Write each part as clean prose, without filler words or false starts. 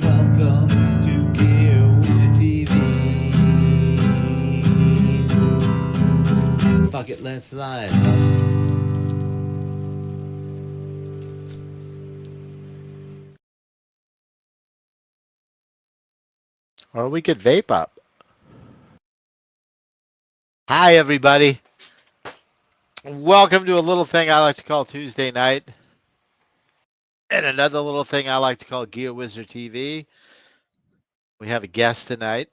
welcome to Gear Wizard TV. Fuck it, let's live. Or we could vape up. Hi, everybody. Welcome to a little thing I like to call Tuesday night, and another little thing I like to call Gear Wizard TV. We have a guest tonight.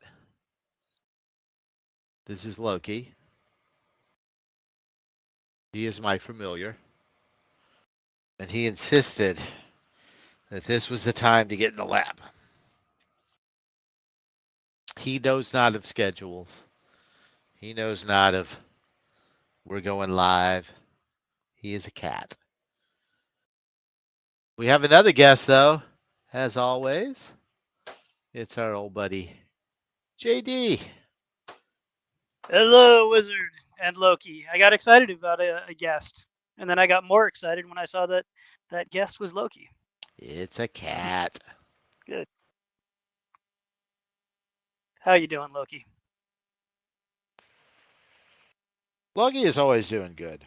This is Loki. He is my familiar, and he insisted that this was the time to get in the lab. He knows not of schedules. He knows not of we're going live. He is a cat. We have another guest, though, as always. It's our old buddy, JD. Hello, Wizard and Loki. I got excited about a guest, and then I got more excited when I saw that that guest was Loki. It's a cat. Good. How you doing, Loki? Loki is always doing good.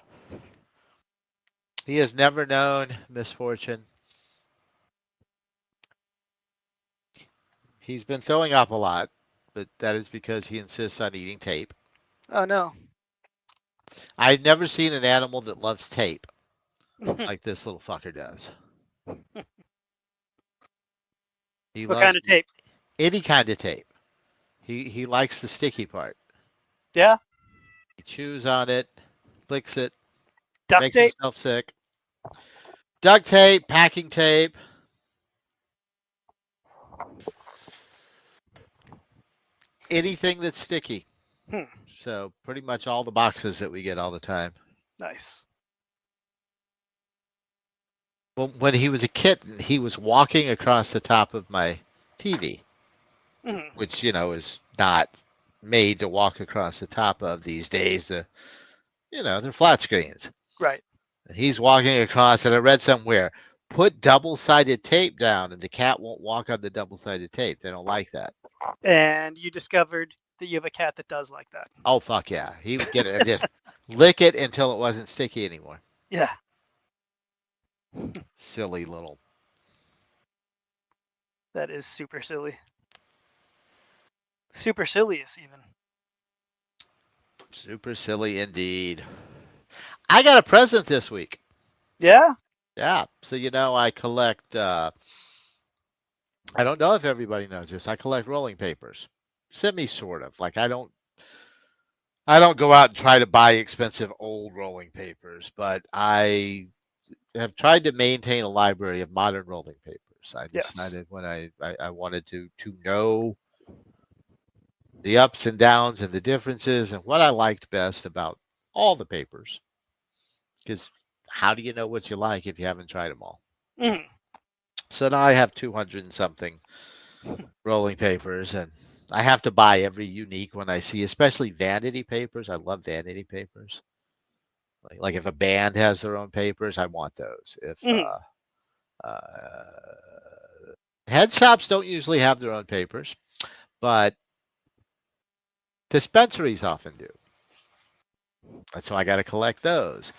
He has never known misfortune. He's been throwing up a lot, but that is because he insists on eating tape. Oh no. I've never seen an animal that loves tape like this little fucker does. He What kind loves of tape? any kind of tape. He likes the sticky part. Yeah, He chews on it, licks it, duct makes tape. himself sick. Duct tape, packing tape. Anything that's sticky. Hmm. So pretty much all the boxes that we get all the time. Nice. Well, when he was a kitten, he was walking across the top of my TV, Mhm. which, is not made to walk across the top of these days. They're flat screens. Right. He's walking across, and I read somewhere, put double-sided tape down, and the cat won't walk on the double-sided tape. They don't like that. And you discovered that you have a cat that does like that. Oh, fuck yeah. He would get it and just lick it until it wasn't sticky anymore. Yeah. Silly little. That is super silly. Super silliest, even. Super silly indeed. I got a present this week. Yeah. Yeah. So, I collect, I don't know if everybody knows this. I collect rolling papers. Semi sort of. Like I don't go out and try to buy expensive old rolling papers, but I have tried to maintain a library of modern rolling papers. I Yes. decided when I wanted to know the ups and downs and the differences and what I liked best about all the papers. Because how do you know what you like if you haven't tried them all? Mhm. So now I have 200 and something rolling papers, and I have to buy every unique one I see, especially vanity papers. I love vanity papers. Like if a band has their own papers, I want those. If Mhm. head shops don't usually have their own papers, but dispensaries often do. And so I got to collect those.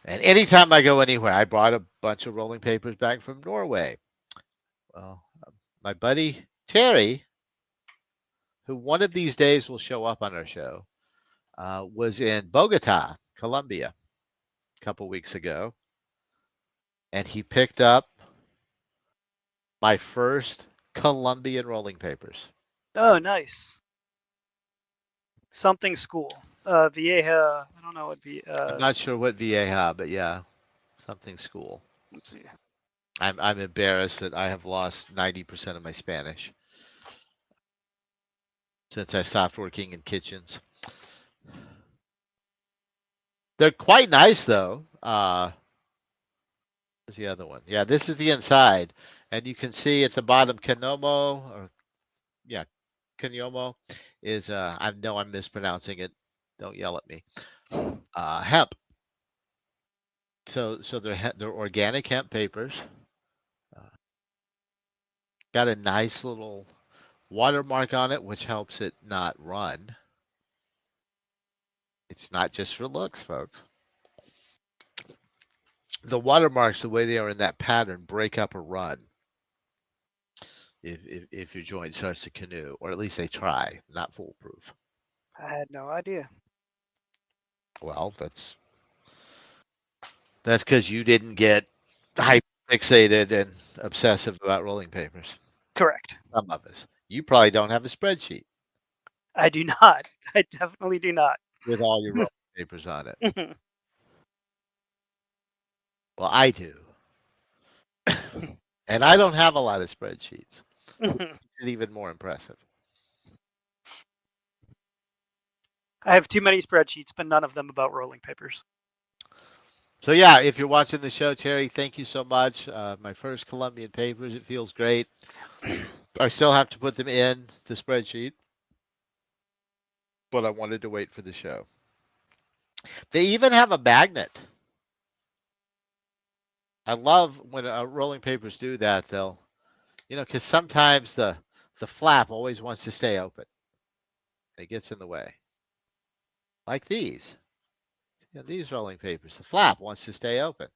And anytime I go anywhere, I brought a bunch of rolling papers back from Norway. Well, my buddy Terry, who one of these days will show up on our show, was in Bogota, Colombia, a couple weeks ago, and he picked up my first Colombian rolling papers. Oh, nice. Something school. Vieja. I don't know what be. I'm not sure what Vieja, but yeah, something school. Let's see. I'm embarrassed that I have lost 90% of my Spanish since I stopped working in kitchens. They're quite nice though. Where's the other one? Yeah, this is the inside, and you can see at the bottom Canomo, or yeah, Canomo is. I know I'm mispronouncing it. Don't yell at me. Hemp. So they're organic hemp papers. Uh, Got a nice little watermark on it, which helps it not run. It's not just for looks, folks. The watermarks, the way they are in that pattern, break up a run if your joint starts to canoe, or at least they try. Not foolproof. I had no idea. Well, that's because you didn't get hyper-fixated and obsessive about rolling papers. Correct. Some of us. You probably don't have a spreadsheet I do not. I definitely do not. with all your rolling papers on it. Well, I do. And I don't have a lot of spreadsheets. It's even more impressive. I have too many spreadsheets, but none of them about rolling papers. So yeah, if you're watching the show, Terry, thank you so much. My first Colombian papers, it feels great. I still have to put them in the spreadsheet, but I wanted to wait for the show. They even have a magnet. I love when rolling papers do that. They'll, because sometimes the flap always wants to stay open. It gets in the way. Like these. These rolling papers, the flap wants to stay open.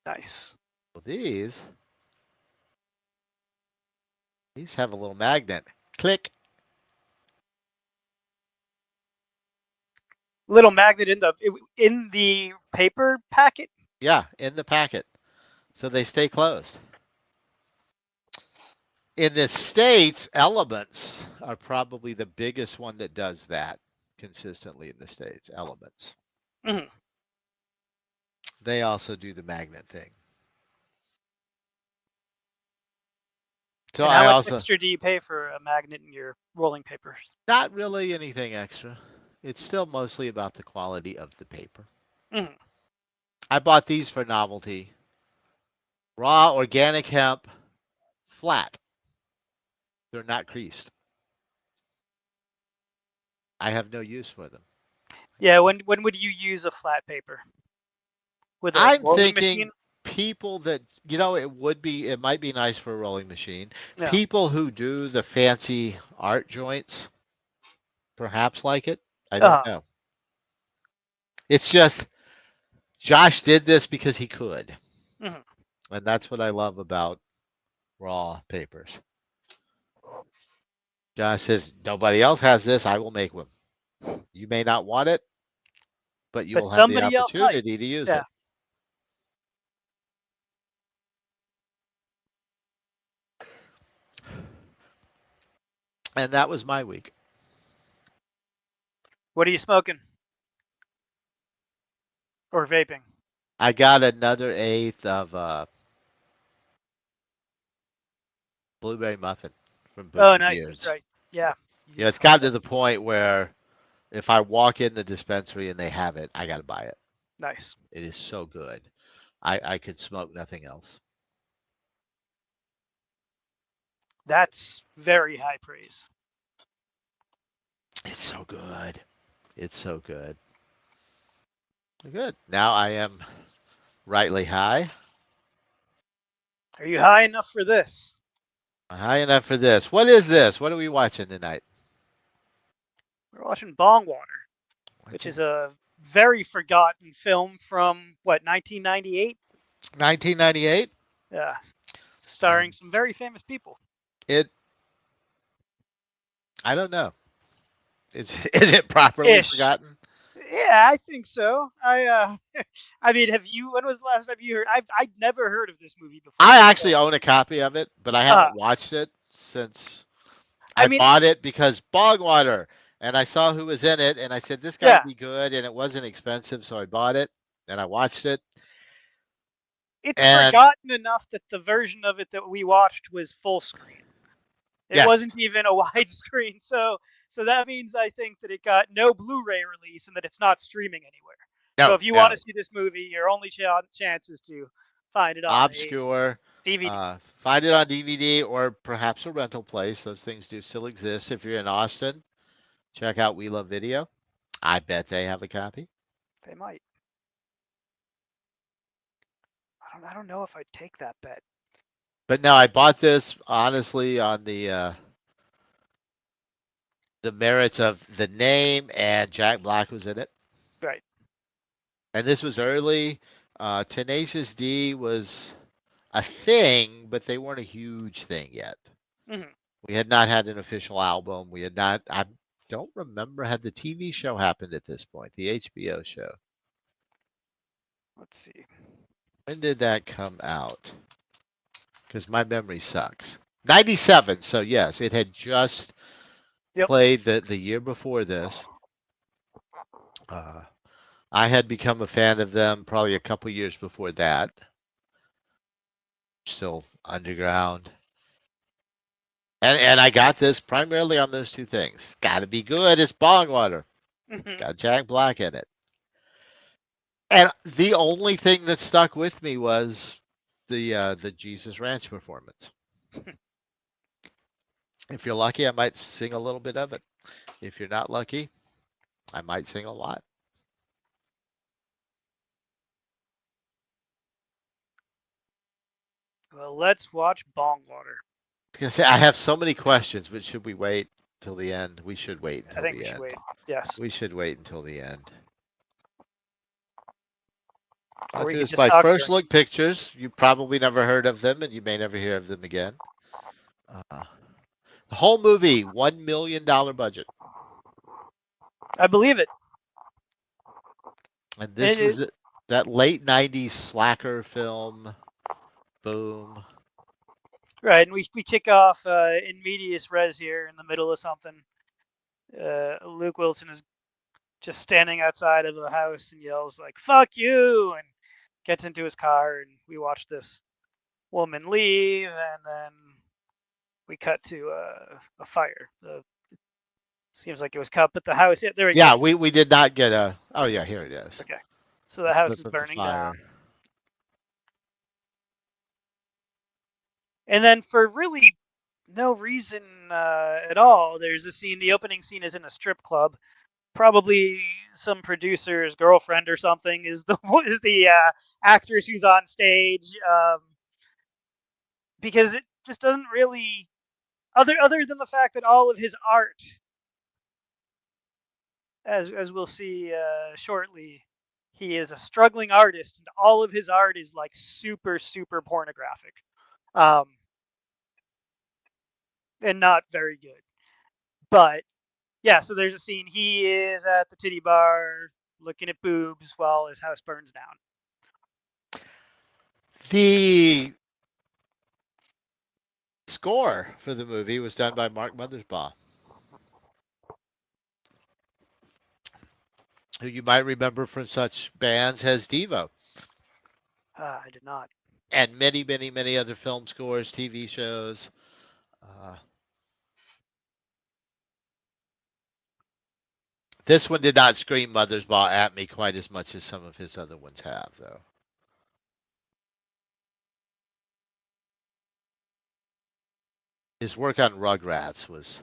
Nice. Well, these have a little magnet. Click. Little magnet in the paper packet. Yeah, in the packet. So they stay closed. In the States, Elements are probably the biggest one that does that consistently in the States. Elements. Mm-hmm. They also do the magnet thing. So And how I much also extra do you pay for a magnet in your rolling papers? not really anything extra. It's still mostly about the quality of the paper. Mm-hmm. I bought these for novelty. Raw organic hemp, flat. They're not creased. I have no use for them. Yeah. When would you use a flat paper? With a I'm rolling thinking machine? people that it might be nice for a rolling machine. Yeah. People who do the fancy art joints perhaps like it. I don't Uh, know. It's just Josh did this because he could. mhm. And that's what I love about raw papers. Josh says, nobody else has this. I will make one. You may not want it, but you But will have the somebody else might. opportunity to use Yeah. it. And that was my week. What are you smoking? Or vaping? I got another eighth of blueberry muffin from Oh, Bushy nice. That's Beards. right. Yeah. Yeah, it's gotten to the point where if I walk in the dispensary and they have it, I got to buy it. Nice. It is so good. I could smoke nothing else. That's very high praise. It's so good. It's so good. Good. Now I am rightly high. Are you high enough for this? High enough for this. What is this? What are we watching tonight? We're watching Bongwater, which is a very forgotten film from, what, 1998? 1998. Yeah. Starring some very famous people. I don't know. Is it properly Ish. forgotten? Yeah, I think so. I mean, when was the last time you heard? I'd never heard of this movie before. I actually own a copy of it, but I haven't watched it since I bought it because Bongwater, and I saw who was in it, and I said, this got to be good, and it wasn't expensive, so I bought it, and I watched it. It's forgotten enough that the version of it that we watched was full screen. It wasn't even a widescreen, so that means I think that it got no Blu-ray release and that it's not streaming anywhere. So if you want to see this movie, your only chance is to find it on obscure DVD. Find it on DVD or perhaps a rental place. Those things do still exist. If you're in Austin, check out We Love Video. I bet they have a copy. They might. I don't know if I'd take that bet. But no, I bought this honestly on the merits of the name, and Jack Black was in it. Right. And this was early. Tenacious D was a thing, but they weren't a huge thing yet. Mm-hmm. We had not had an official album. We had not. I don't remember had the TV show happened at this point. The HBO show. Let's see. When did that come out? Because my memory sucks. 97. So yes, it had just played the year before this. I had become a fan of them probably a couple years before that. Still underground. And I got this primarily on those two things. Got to be good. It's Bongwater. Got Jack Black in it. And the only thing that stuck with me was the Jesus Ranch performance. If you're lucky, I might sing a little bit of it. If you're not lucky, I might sing a lot. Well, let's watch Bongwater. I have so many questions, but should we wait till the end? We should wait until I think the we end. should wait. Yes. We should wait until the end. Or we could It's just my talk first during. look pictures. You probably never heard of them, and you may never hear of them again. The whole movie, $1 million budget. I believe it. And this was that late 90s slacker film. Boom. Right, and we kick off in medias res here in the middle of something. Luke Wilson is just standing outside of the house and yells like "fuck you" and gets into his car, and we watch this woman leave, and then we cut to a fire. Seems like it was cut, but the house. Yeah, there we go. Yeah, we did not get a. Oh yeah, here it is. Okay, so the house is burning down. And then for really no reason at all, there's a scene. The opening scene is in a strip club. Probably some producer's girlfriend or something is the actress who's on stage, because it just doesn't really, other than the fact that all of his art, as we'll see shortly, he is a struggling artist, and all of his art is like super pornographic, and not very good. But yeah, so there's a scene. He is at the titty bar looking at boobs while his house burns down. The score for the movie was done by Mark Mothersbaugh, who you might remember from such bands as Devo. I did not. And many other film scores, TV shows. This one did not scream Mothersbaugh at me quite as much as some of his other ones have, though. His work on Rugrats was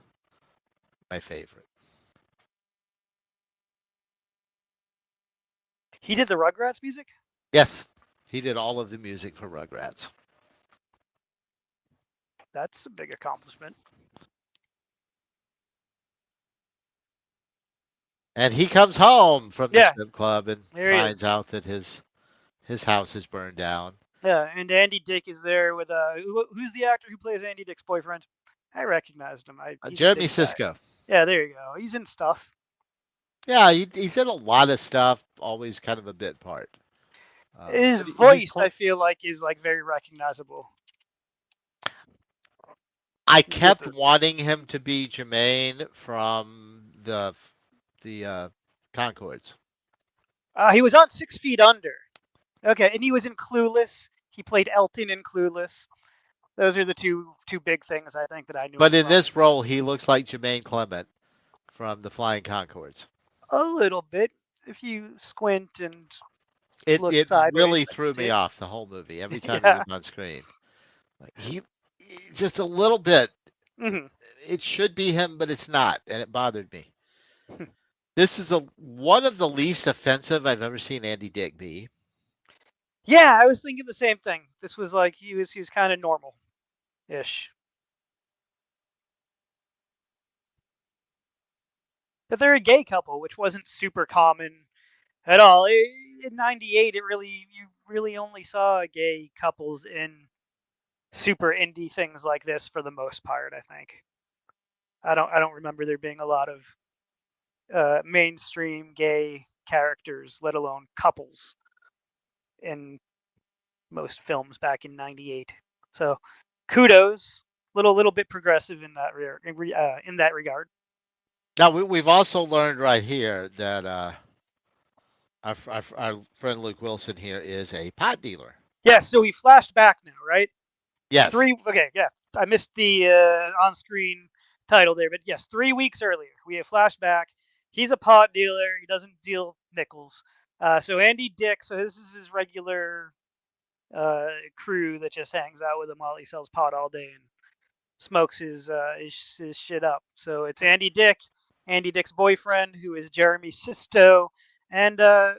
my favorite. He did the Rugrats music? Yes, he did all of the music for Rugrats. That's a big accomplishment. And he comes home from the strip club and there finds out that his house is burned down. Yeah, and Andy Dick is there with who's the actor who plays Andy Dick's boyfriend? I recognized him. Jeremy Sisko. Yeah, there you go. He's in stuff. Yeah, he's in a lot of stuff. Always kind of a bit part. His voice, I feel like, is like very recognizable. I kept wanting him to be Jermaine from the Conchords. He was on 6 Feet Under. Okay, and he was in Clueless. He played Elton in Clueless. Those are the two big things I think that I knew. But in this role, he looks like Jermaine Clement from the Flying Conchords. A little bit, if you squint and it sideways, really threw me off the whole movie every time he was on screen. Like he just a little bit. Mm-hmm. It should be him, but it's not, and it bothered me. This is one of the least offensive I've ever seen Andy Dick be. Yeah, I was thinking the same thing. This was like he was kind of normal. ish. But they're a gay couple, which wasn't super common at all. In '98, you really only saw gay couples in super indie things like this for the most part. I think I don't remember there being a lot of mainstream gay characters, let alone couples, in most films back in '98. So kudos, little bit progressive in that in that regard. Now we've also learned right here that our friend Luke Wilson here is a pot dealer. Yeah, so we flashed back now, right? Yes. Okay, yeah. I missed the on-screen title there, but yes, 3 weeks earlier, we have flashback. He's a pot dealer. He doesn't deal nickels. So Andy Dick, so this is his regular crew that just hangs out with him while he sells pot all day and smokes his shit up. So it's Andy Dick, Andy Dick's boyfriend, who is Jeremy Sisto, and I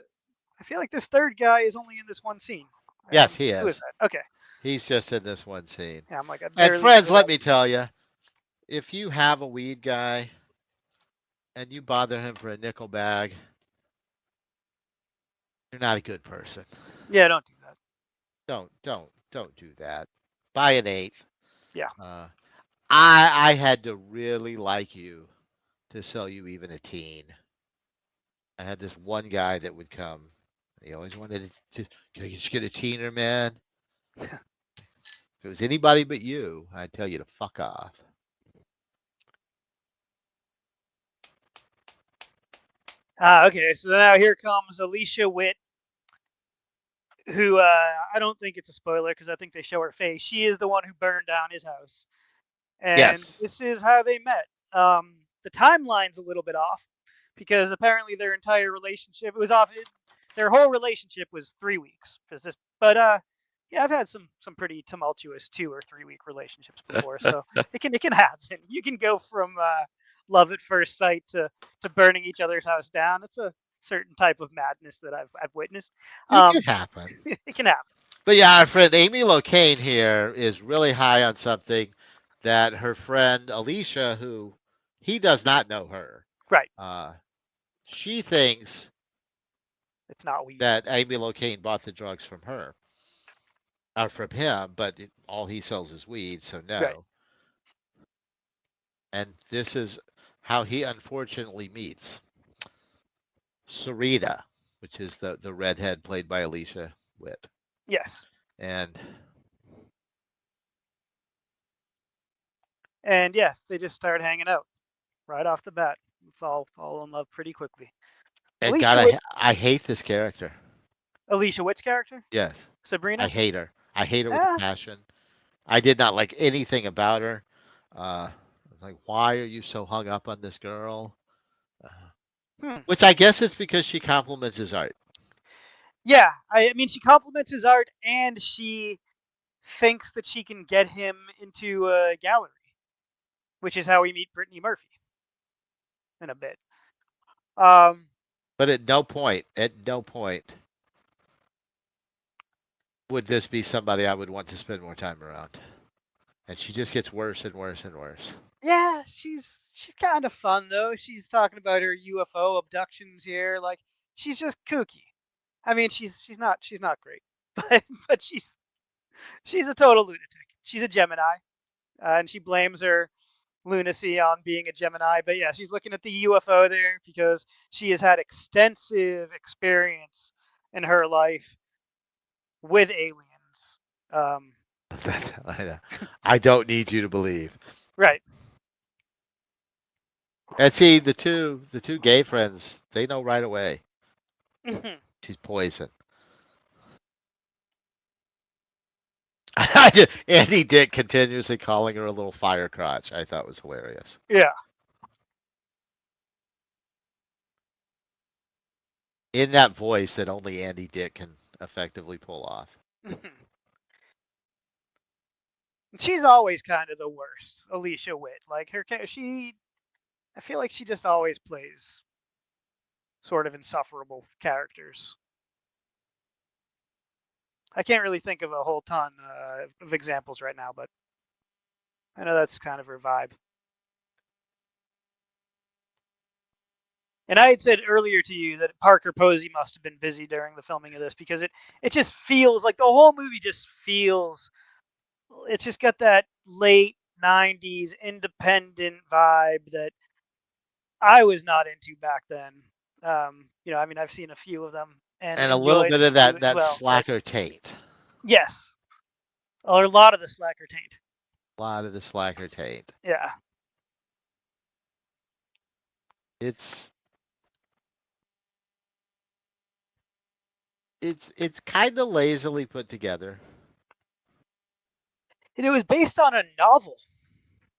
feel like this third guy is only in this one scene. Yes, he Who is is. that? Okay. He's just in this one scene. Yeah, I'm like, I And barely friends, know let that. me tell you, if you have a weed guy and you bother him for a nickel bag, you're not a good person. Yeah, don't do that. Don't do that. Buy an eighth. Yeah. I had to really like you to sell you even a teen. I had this one guy that would come. He always wanted to, can I just get a teener, man? If it was anybody but you, I'd tell you to fuck off. Okay, so now here comes Alicia Witt, who I don't think it's a spoiler because I think they show her face. She is the one who burned down his house, and Yes. this is how they met. The timeline's a little bit off because apparently their entire relationship it was off. Their whole relationship was 3 weeks. But yeah, I've had some pretty tumultuous 2 or 3 week relationships before, so it can happen. You can go from love at first sight to burning each other's house down. It's a certain type of madness that I've witnessed. It can happen. It can happen. But yeah, our friend Amy Locane here is really high on something that her friend Alicia, who he does not know her, Right. she thinks It's not weed. that Amy Locane bought the drugs from her, or from him, but all he sells is weed, so no. Right. And this is how he unfortunately meets Sarita, which is the redhead played by Alicia Witt. Yes. And yeah, they just start hanging out right off the bat. Fall in love pretty quickly. God, I hate this character. Alicia Witt's character? Yes. Sabrina? I hate her. I hate her with a passion. I did not like anything about her. I was like, why are you so hung up on this girl? Which I guess is because she compliments his art. Yeah, I mean, she compliments his art, and she thinks that she can get him into a gallery, which is how we meet Brittany Murphy in a bit. But at no point would this be somebody I would want to spend more time around. And she just gets worse and worse and worse. Yeah, she's kind of fun though. She's talking about her UFO abductions here. Like she's just kooky. I mean, she's not great, but she's a total lunatic. She's a Gemini, and she blames her lunacy on being a Gemini. But yeah, she's looking at the UFO there because she has had extensive experience in her life with aliens. I don't need you to believe. Right. And see, the two gay friends, they know right away. She's poison. Andy Dick continuously calling her a little fire crotch. I thought was hilarious. Yeah. In that voice that only Andy Dick can effectively pull off. She's always kind of the worst, Alicia Witt. Like I feel like she just always plays sort of insufferable characters. I can't really think of a whole ton of examples right now, but I know that's kind of her vibe. And I had said earlier to you that Parker Posey must have been busy during the filming of this, because it just feels like the whole movie just feels, it's just got that late 90s independent vibe that I was not into back then. I mean, I've seen a few of them and a little enjoyed bit a of few as that well. slacker taint. Yes. Or a lot of the slacker taint. A lot of the slacker taint. Yeah. It's kind of lazily put together. And it was based on a novel.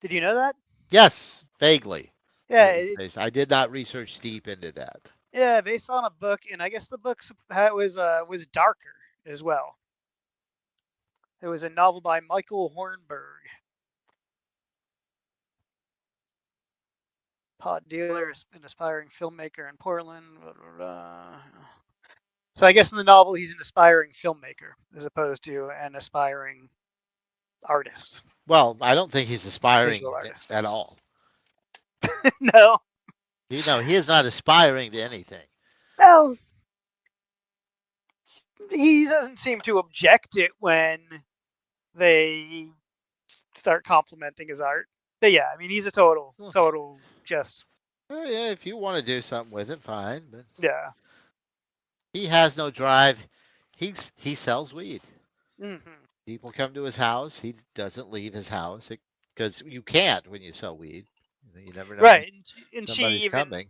Did you know that? Yes, vaguely. Yeah. I did not research deep into that. Yeah, based on a book, and I guess the book was darker as well. It was a novel by Michael Hornberg. Pot dealer, an aspiring filmmaker in Portland. Blah, blah, blah. So I guess in the novel he's an aspiring filmmaker as opposed to an aspiring artist. Well, I don't think he's aspiring Visual artist. at all. No. He is not aspiring to anything. Well, he doesn't seem to object it when they start complimenting his art. But yeah, I mean, he's a total just. Well, yeah, if you want to do something with it, fine. But Yeah. he has no drive. He sells weed. Mm-hmm. People come to his house. He doesn't leave his house because you can't when you sell weed. You never know. Right, and somebody's coming.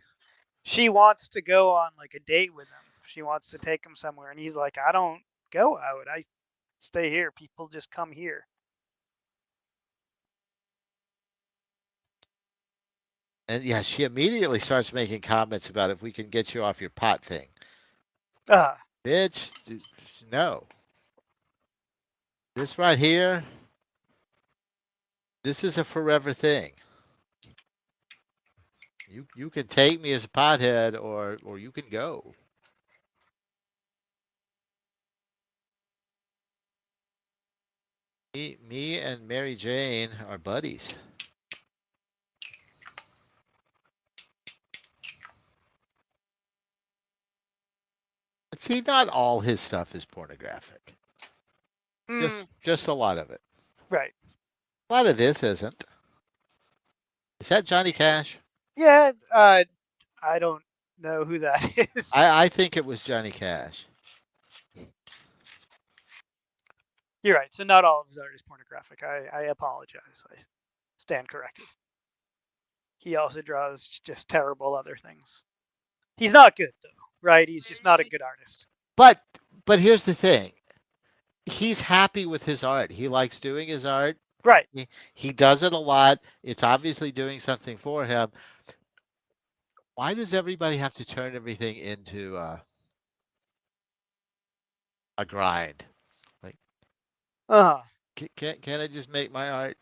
She wants to go on like a date with him. She wants to take him somewhere, and he's like, "I don't go out. I stay here. People just come here." And yeah, she immediately starts making comments about if we can get you off your pot thing. Bitch, no. This right here, this is a forever thing. You can take me as a pothead or you can go. Me and Mary Jane are buddies. But see, not all his stuff is pornographic. Just a lot of it. Right. A lot of this isn't. Is that Johnny Cash? Yeah. I don't know who that is. I think it was Johnny Cash. You're right. So not all of his art is pornographic. I apologize. I stand corrected. He also draws just terrible other things. He's not good though, right? He's just not a good artist. But here's the thing. He's happy with his art. He likes doing his art. Right. He does it a lot. It's obviously doing something for him. Why does everybody have to turn everything into a grind? Like, can I just make my art?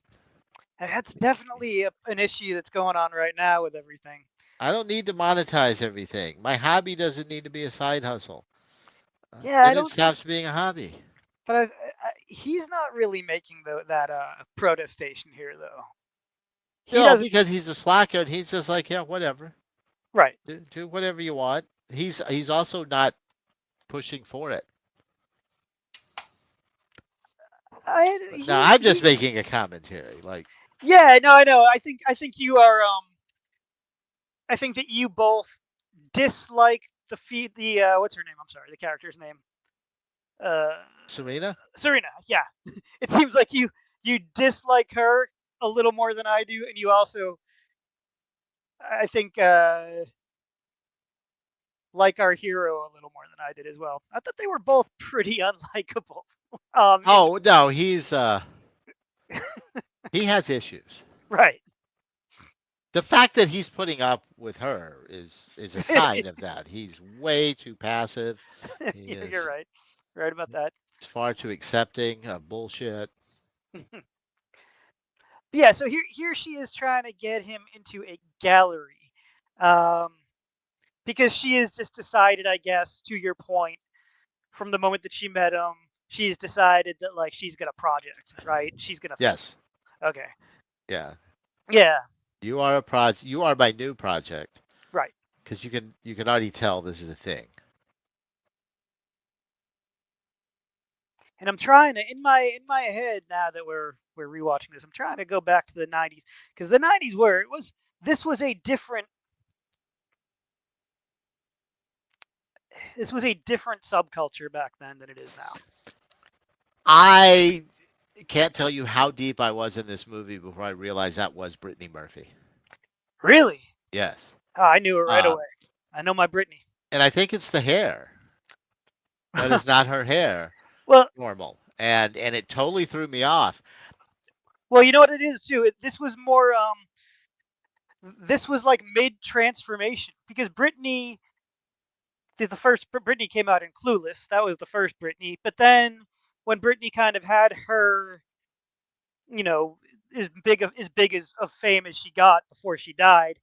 That's definitely an issue that's going on right now with everything. I don't need to monetize everything. My hobby doesn't need to be a side hustle. Yeah, then it stops being a hobby. But he's not really making that protestation here, though. Because he's a slacker and he's just like, yeah, whatever. Right. Do whatever you want. He's also not pushing for it. I'm just making a commentary. Like. Yeah, no, I know. I think you are. I think that you both dislike the what's her name? I'm sorry, the character's name. Serena? Serena, yeah. It seems like you dislike her a little more than I do, and you also, I think, like our hero a little more than I did as well. I thought they were both pretty unlikable. Oh no, he's he has issues. Right. The fact that he's putting up with her is a sign of that. He's way too passive. You're right. Right about that. He's far too accepting of bullshit. Yeah, so here she is trying to get him into a gallery. Because she has just decided, I guess, to your point, from the moment that she met him, she's decided that like she's got a project, right? She's gonna. Yes. Okay. Yeah. Yeah. You are a project. You are my new project. Right. Because you can already tell this is a thing. And I'm trying to in my head now that we're rewatching this. I'm trying to go back to the '90s because the '90s this was a different subculture back then than it is now. I can't tell you how deep I was in this movie before I realized that was Brittany Murphy. Really? Yes. Oh, I knew it right Uh, away. I know my Brittany. and I think it's the hair. That is not her hair. Well, Normal. And it totally threw me off. well, you know what it is too. This was more this was like mid transformation because Brittany Brittany came out in Clueless. That was the first Brittany. But then when Brittany kind of had her, you know, as big of fame as she got before she died,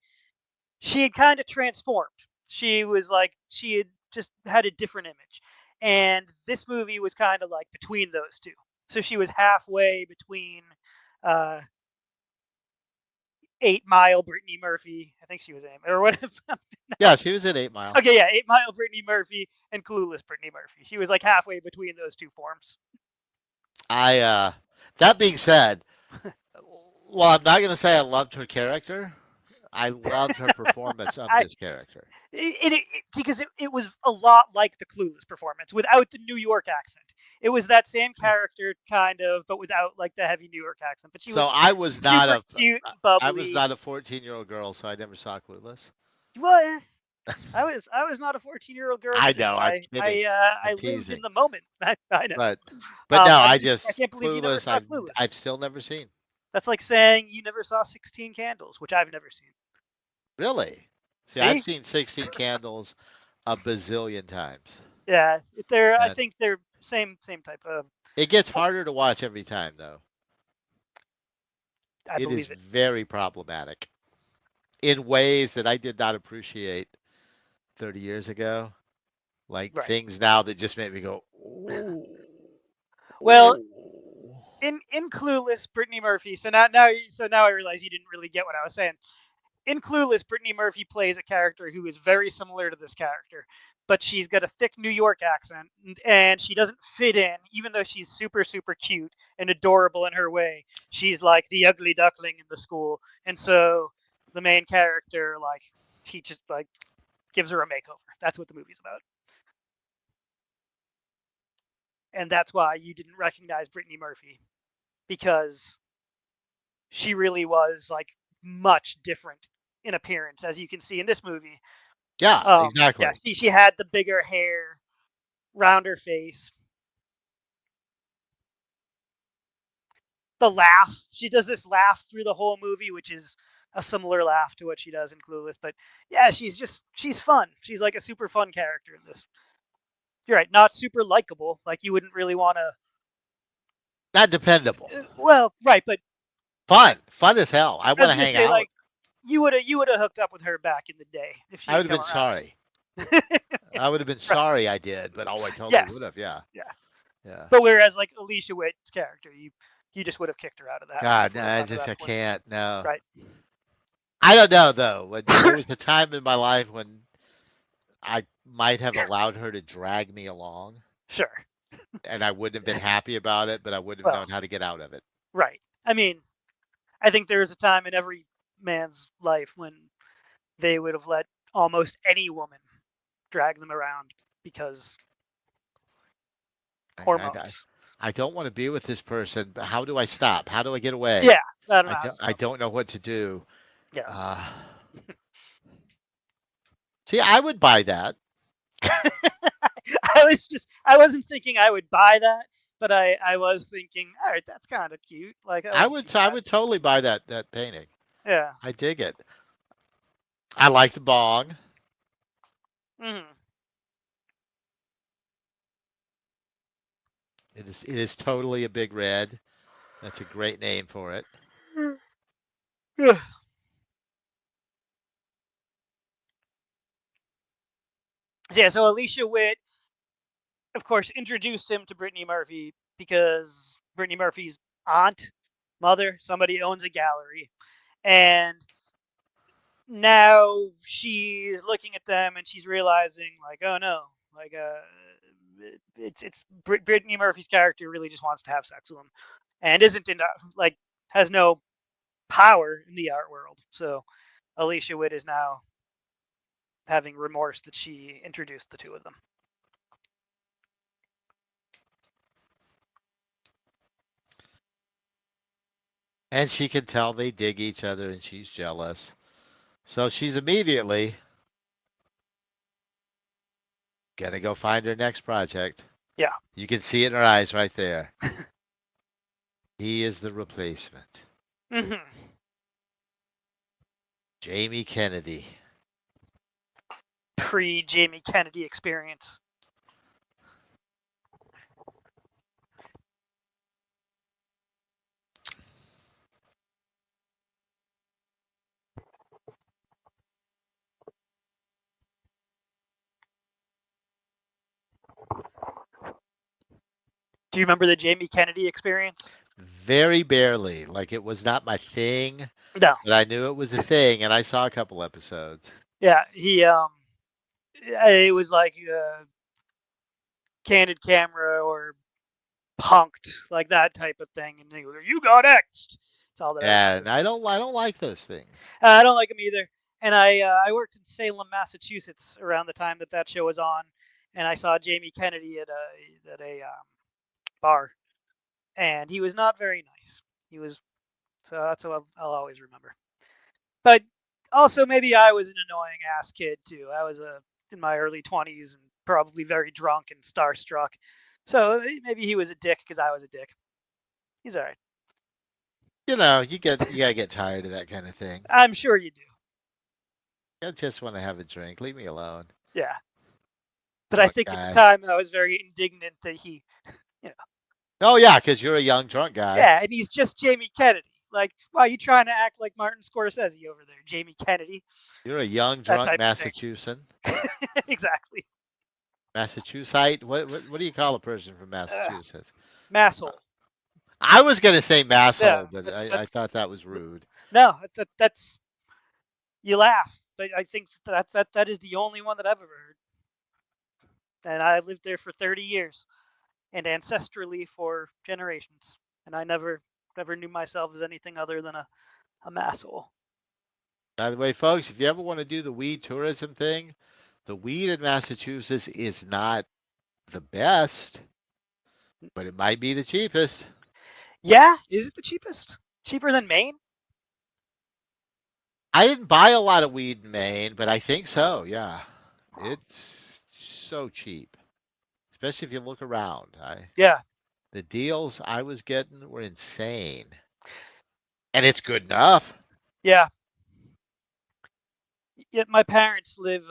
she had kind of transformed. She was like she had just had a different image. And this movie was kind of like between those two. So she was halfway between uh 8 Mile Brittany Murphy. I think she was or whatever. Yeah, she was in 8 Mile. Okay, yeah, 8 Mile Brittany Murphy and Clueless Brittany Murphy. She was like halfway between those two forms. That being said, well, I'm not gonna say I loved her character. I loved her performance of I this character. because it was a lot like the Clueless performance without the New York accent. It was that same character kind of, but without like the heavy New York accent. But she So was super cute and I was bubbly. not a 14-year-old girl, so I never saw Clueless. Well, I was not a 14-year-old girl I either. know, I'm kidding. I'm I lived in teasing. the moment. I know. But no, I can't believe you never Clueless. saw Clueless. I've still never seen. That's like saying you never saw 16 Candles, which I've never seen. Really? See, I've See? seen 16 Candles a bazillion times. Yeah, I And think they're same type of. it gets harder to watch every time, though. I It is believe it. very problematic in ways that I did not appreciate 30 years ago. Like Right. things now that just make me go, ooh. Well, Ooh. in Clueless, Brittany Murphy. So now I realize you didn't really get what I was saying. In Clueless, Brittany Murphy plays a character who is very similar to this character, but she's got a thick New York accent, and she doesn't fit in, even though she's super cute and adorable in her way. She's like the ugly duckling in the school, and so the main character gives her a makeover. That's what the movie's about. And that's why you didn't recognize Brittany Murphy, because she really was like much different in appearance, as you can see in this movie. Yeah, exactly. Yeah, she had the bigger hair, rounder face. The laugh. She does this laugh through the whole movie, which is a similar laugh to what she does in Clueless. But yeah, she's fun. She's like a super fun character in this. You're right, not super likable. Like you wouldn't really want to. Not dependable. Well, right, but Fun as hell. I I want was to gonna hang say out. like you would have hooked up with her back in the day if she I would had have come been around. sorry. I would have been Right. sorry I did, but I totally Yes. would have. Yeah. Yeah. Yeah. But whereas like Alicia Witt's character, you just would have kicked her out of the house. God, no, before it got to I that point. can't. No. Right. I don't know though. There was a time in my life when I might have allowed her to drag me along, Sure. and I wouldn't have been happy about it, but I wouldn't have Well, known how to get out of it. right. I mean, I think there is a time in every man's life when they would have let almost any woman drag them around because hormones. I don't want to be with this person, but how do I stop? How do I get away? Yeah, I don't know how to I stop. don't know what to do. Yeah. See, I would buy that. I wasn't thinking I would buy that, but I was thinking, all right, that's kind of cute. Like I would totally buy that painting. Yeah. I dig it. I like the bong. Mm-hmm. It is totally a big red. That's a great name for it. Yeah. Yeah, so Alicia Witt, of course, introduced him to Brittany Murphy because Brittany Murphy's aunt mother. Somebody owns a gallery, and now she's looking at them and she's realizing, like, oh no, like it's Brittany Murphy's character really just wants to have sex with him, and isn't into, like, has no power in the art world. So Alicia Witt is now having remorse that she introduced the two of them. And she can tell they dig each other and she's jealous. So she's immediately gonna go find her next project. Yeah. You can see it in her eyes right there. He is the replacement. Mm-hmm. Jamie Kennedy. Pre-Jamie Kennedy experience. Do you remember the Jamie Kennedy experience? Very barely. Like, it was not my thing. No. But I knew it was a thing, and I saw a couple episodes. Yeah, it was like candid camera or punked, like that type of thing, and he was, you got X'd. That's all that. Yeah, and I don't like those things. I don't like them either. And I worked in Salem, Massachusetts around the time that show was on, and I saw Jamie Kennedy at a bar, and he was not very nice. He was, so that's what I'll always remember. But also, maybe I was an annoying ass kid too. I was in my early 20s and probably very drunk and starstruck. So maybe he was a dick because I was a dick. He's all right. You know, you gotta get tired of that kind of thing. I'm sure you do. I just want to have a drink. Leave me alone. Yeah. But Drunk I think guy. at the time I was very indignant that he, you know. Oh yeah, because you're a young drunk guy. Yeah, and he's just Jamie Kennedy. Like, why are you trying to act like Martin Scorsese over there, Jamie Kennedy? You're a young drunk Massachusetts. Exactly. Massachusetts. What do you call a person from Massachusetts? Masshole. I was gonna say masshole, Yeah, but I thought that was rude. No, that's you laugh, but I think that is the only one that I've ever heard. And I lived there for 30 years, and ancestrally for generations, and I never knew myself as anything other than a masshole. By the way, folks, if you ever want to do the weed tourism thing, the weed in Massachusetts is not the best, but it might be the cheapest. Yeah, is it the cheapest? Cheaper than Maine? I didn't buy a lot of weed in Maine, but I think so. Yeah, it's so cheap, especially if you look around. Yeah. The deals I was getting were insane, and it's good enough. Yeah. Yet my parents live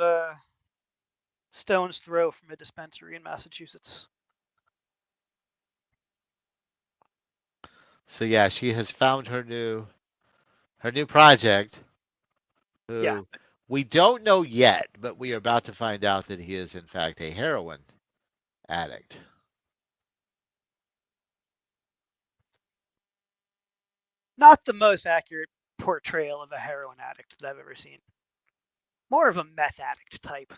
stone's throw from a dispensary in Massachusetts. So yeah, she has found her new project. Yeah. We don't know yet, but we are about to find out that he is in fact a heroin addict. Not the most accurate portrayal of a heroin addict that I've ever seen. More of a meth addict type,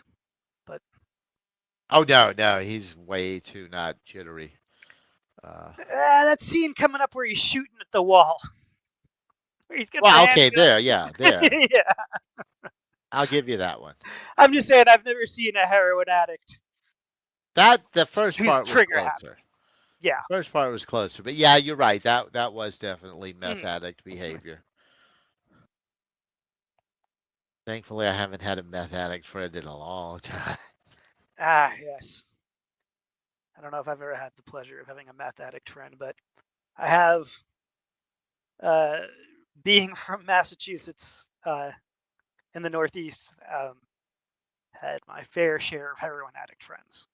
but. Oh no, he's way too not jittery. That scene coming up where he's shooting at the wall. Where he's well, okay, there. yeah. I'll give you that one. I'm just saying I've never seen a heroin addict. The first part was closer. Happy. Yeah. The first part was closer, but yeah, you're right. That was definitely meth addict behavior. Thankfully, I haven't had a meth addict friend in a long time. Ah, yes. I don't know if I've ever had the pleasure of having a meth addict friend, but I have. Being from Massachusetts, in the Northeast, had my fair share of heroin addict friends.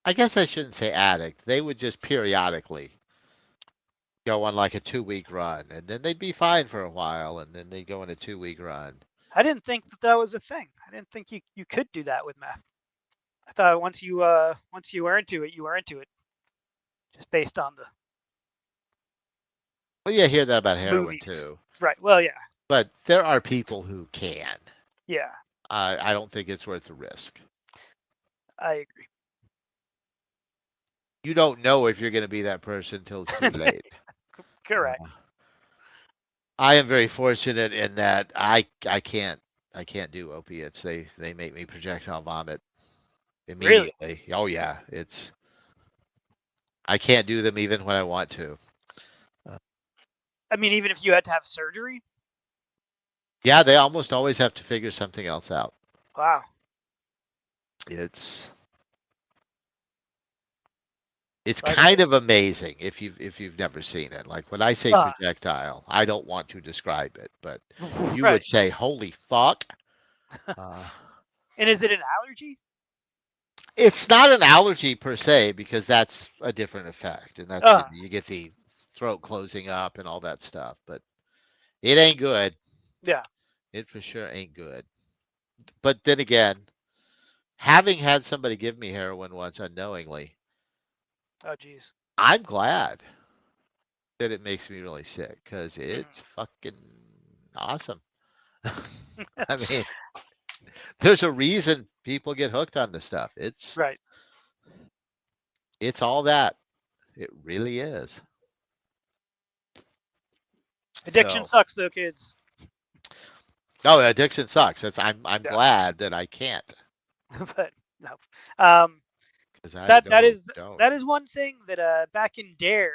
I guess I shouldn't say addict. They would just periodically go on like a 2-week run, and then they'd be fine for a while, and then they'd go on a 2-week run. I didn't think that was a thing. I didn't think you could do that with meth. I thought once you were into it, you were into it, just based on Well, you hear that about heroin movies. too. Right. Well, yeah. But there are people who can. Yeah. I don't think it's worth the risk. I agree. You don't know if you're going to be that person until it's too late. Correct. I am very fortunate in that I can't do opiates. They make me projectile vomit Really? immediately. Oh yeah, I can't do them even when I want to. I mean, even if you had to have surgery? Yeah, they almost always have to figure something else out. Wow. It's Like kind of amazing if you've never seen it. Like when I say projectile, I don't want to describe it, but you would say, "Holy fuck!" And is it an allergy? It's not an allergy per se because that's a different effect, and that's you get the throat closing up and all that stuff. But it ain't good. Yeah. It for sure ain't good. But then again, having had somebody give me heroin once unknowingly, Oh, geez. I'm glad that it makes me really sick because it's fucking awesome. I mean, there's a reason people get hooked on this stuff. It's right. It's all that. It really is. Addiction sucks, though, kids. No, addiction sucks. I'm glad that I can't. But no. That is one thing that back in Dare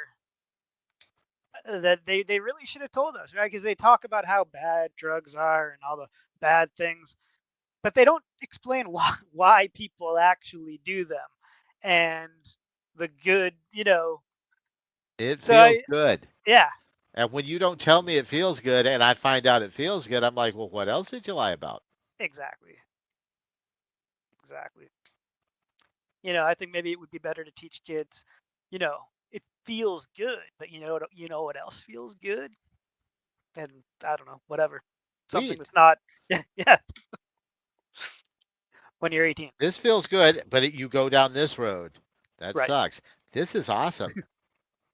that they really should have told us, right? Because they talk about how bad drugs are and all the bad things, but they don't explain why people actually do them and the good, It feels good. Yeah. And when you don't tell me it feels good and I find out it feels good, I'm like, well, what else did you lie about? Exactly. I think maybe it would be better to teach kids, it feels good, but you know what else feels good? And I don't know, whatever. Something that's not yeah. When you're 18. This feels good, but you go down this road. That Right. sucks. This is awesome.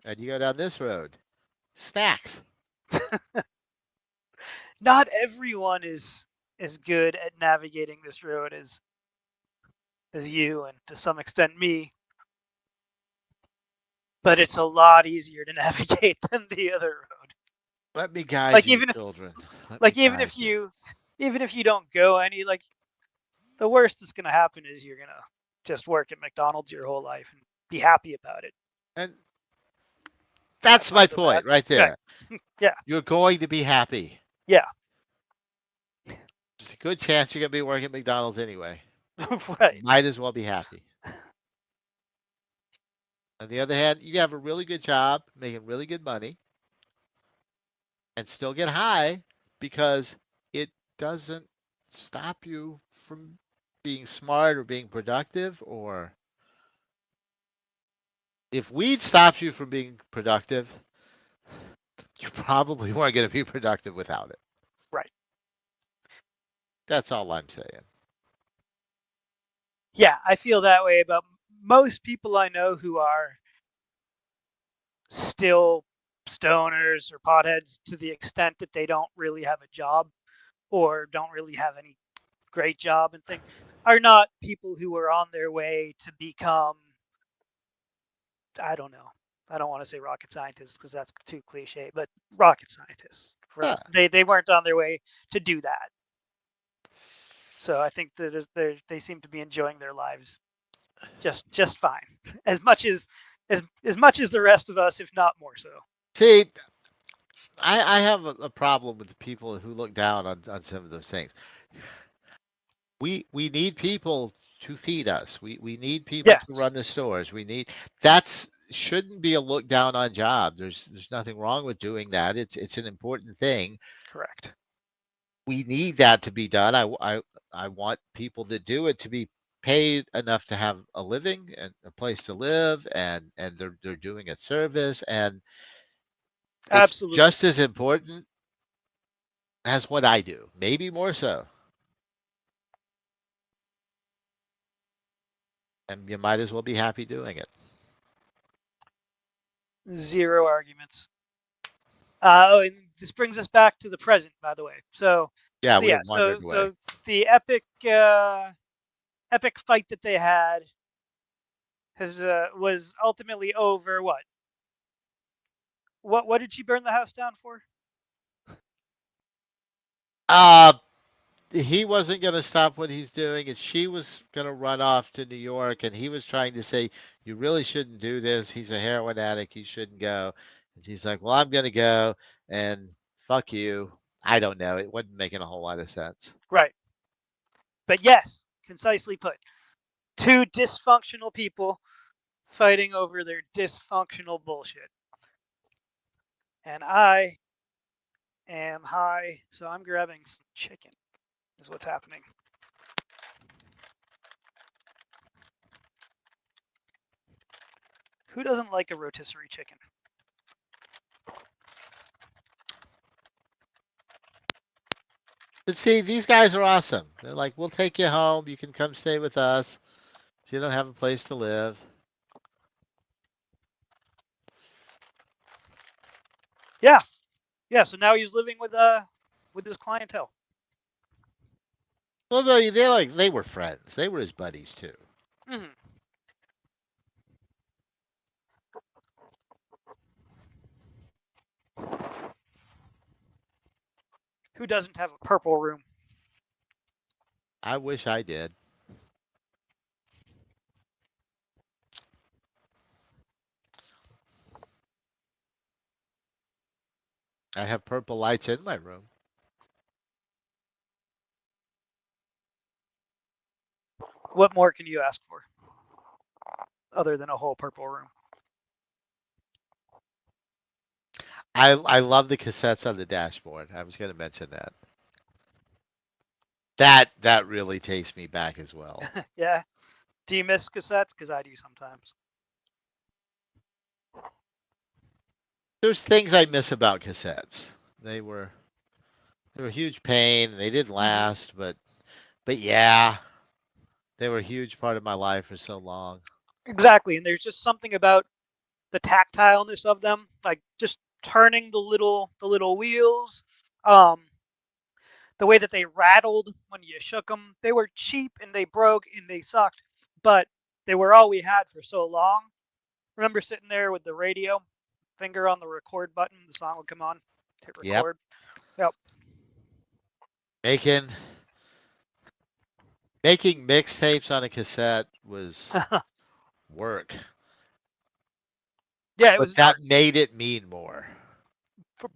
And you go down this road. Snacks. Not everyone is as good at navigating this road as you and to some extent me. But it's a lot easier to navigate than the other road. Let me guide you, children. Even if you don't go any, the worst that's gonna happen is you're gonna just work at McDonald's your whole life and be happy about it. And that's my point right there. Yeah. You're going to be happy. Yeah. There's a good chance you're going to be working at McDonald's anyway. Right. Might as well be happy. On the other hand, you have a really good job, making really good money, and still get high because it doesn't stop you from being smart or being productive. Or if weed stops you from being productive, you probably weren't going to be productive without it. Right. That's all I'm saying. Yeah, I feel that way about most people I know who are still stoners or potheads to the extent that they don't really have a job or don't really have any great job and things are not people who are on their way to become, I don't know. I don't want to say rocket scientists because that's too cliche, but rocket scientists. Right? Yeah. They weren't on their way to do that. So I think that they seem to be enjoying their lives just fine, as much as the rest of us, if not more so. See, I have a problem with the people who look down on some of those things. We need people to feed us. We need people to run the stores. That's shouldn't be a look down on job. There's nothing wrong with doing that. It's an important thing. Correct. We need that to be done. I want people that do it to be paid enough to have a living and a place to live, and they're doing a service, and absolutely it's just as important as what I do, maybe more so. And you might as well be happy doing it. Zero arguments. And this brings us back to the present, by the way. So we wandered away. So the epic fight that they had was ultimately over what? What did she burn the house down for? He wasn't going to stop what he's doing, and she was going to run off to New York, and he was trying to say, you really shouldn't do this. He's a heroin addict. You shouldn't go. And she's like, well, I'm going to go, and fuck you. I don't know. It wasn't making a whole lot of sense. Right. But yes, concisely put, two dysfunctional people fighting over their dysfunctional bullshit. And I am high, so I'm grabbing some chicken, is what's happening. Who doesn't like a rotisserie chicken? But see, these guys are awesome. They're like, we'll take you home. You can come stay with us if you don't have a place to live. Yeah. Yeah, so now he's living with his clientele. Well, they were friends. They were his buddies too. Mm-hmm. Who doesn't have a purple room? I wish I did. I have purple lights in my room. What more can you ask for? Other than a whole purple room. I love the cassettes on the dashboard. I was going to mention that. That really takes me back as well. Yeah. Do you miss cassettes? Because I do sometimes. There's things I miss about cassettes. They were a huge pain. They didn't last, but yeah, they were a huge part of my life for so long. Exactly, and there's just something about the tactileness of them, like just turning the little wheels, the way that they rattled when you shook them. They were cheap and they broke and they sucked, but they were all we had for so long. Remember sitting there with the radio, finger on the record button, the song would come on, hit record. Yep. Making mixtapes on a cassette was work. Yeah, it was. That made it mean more.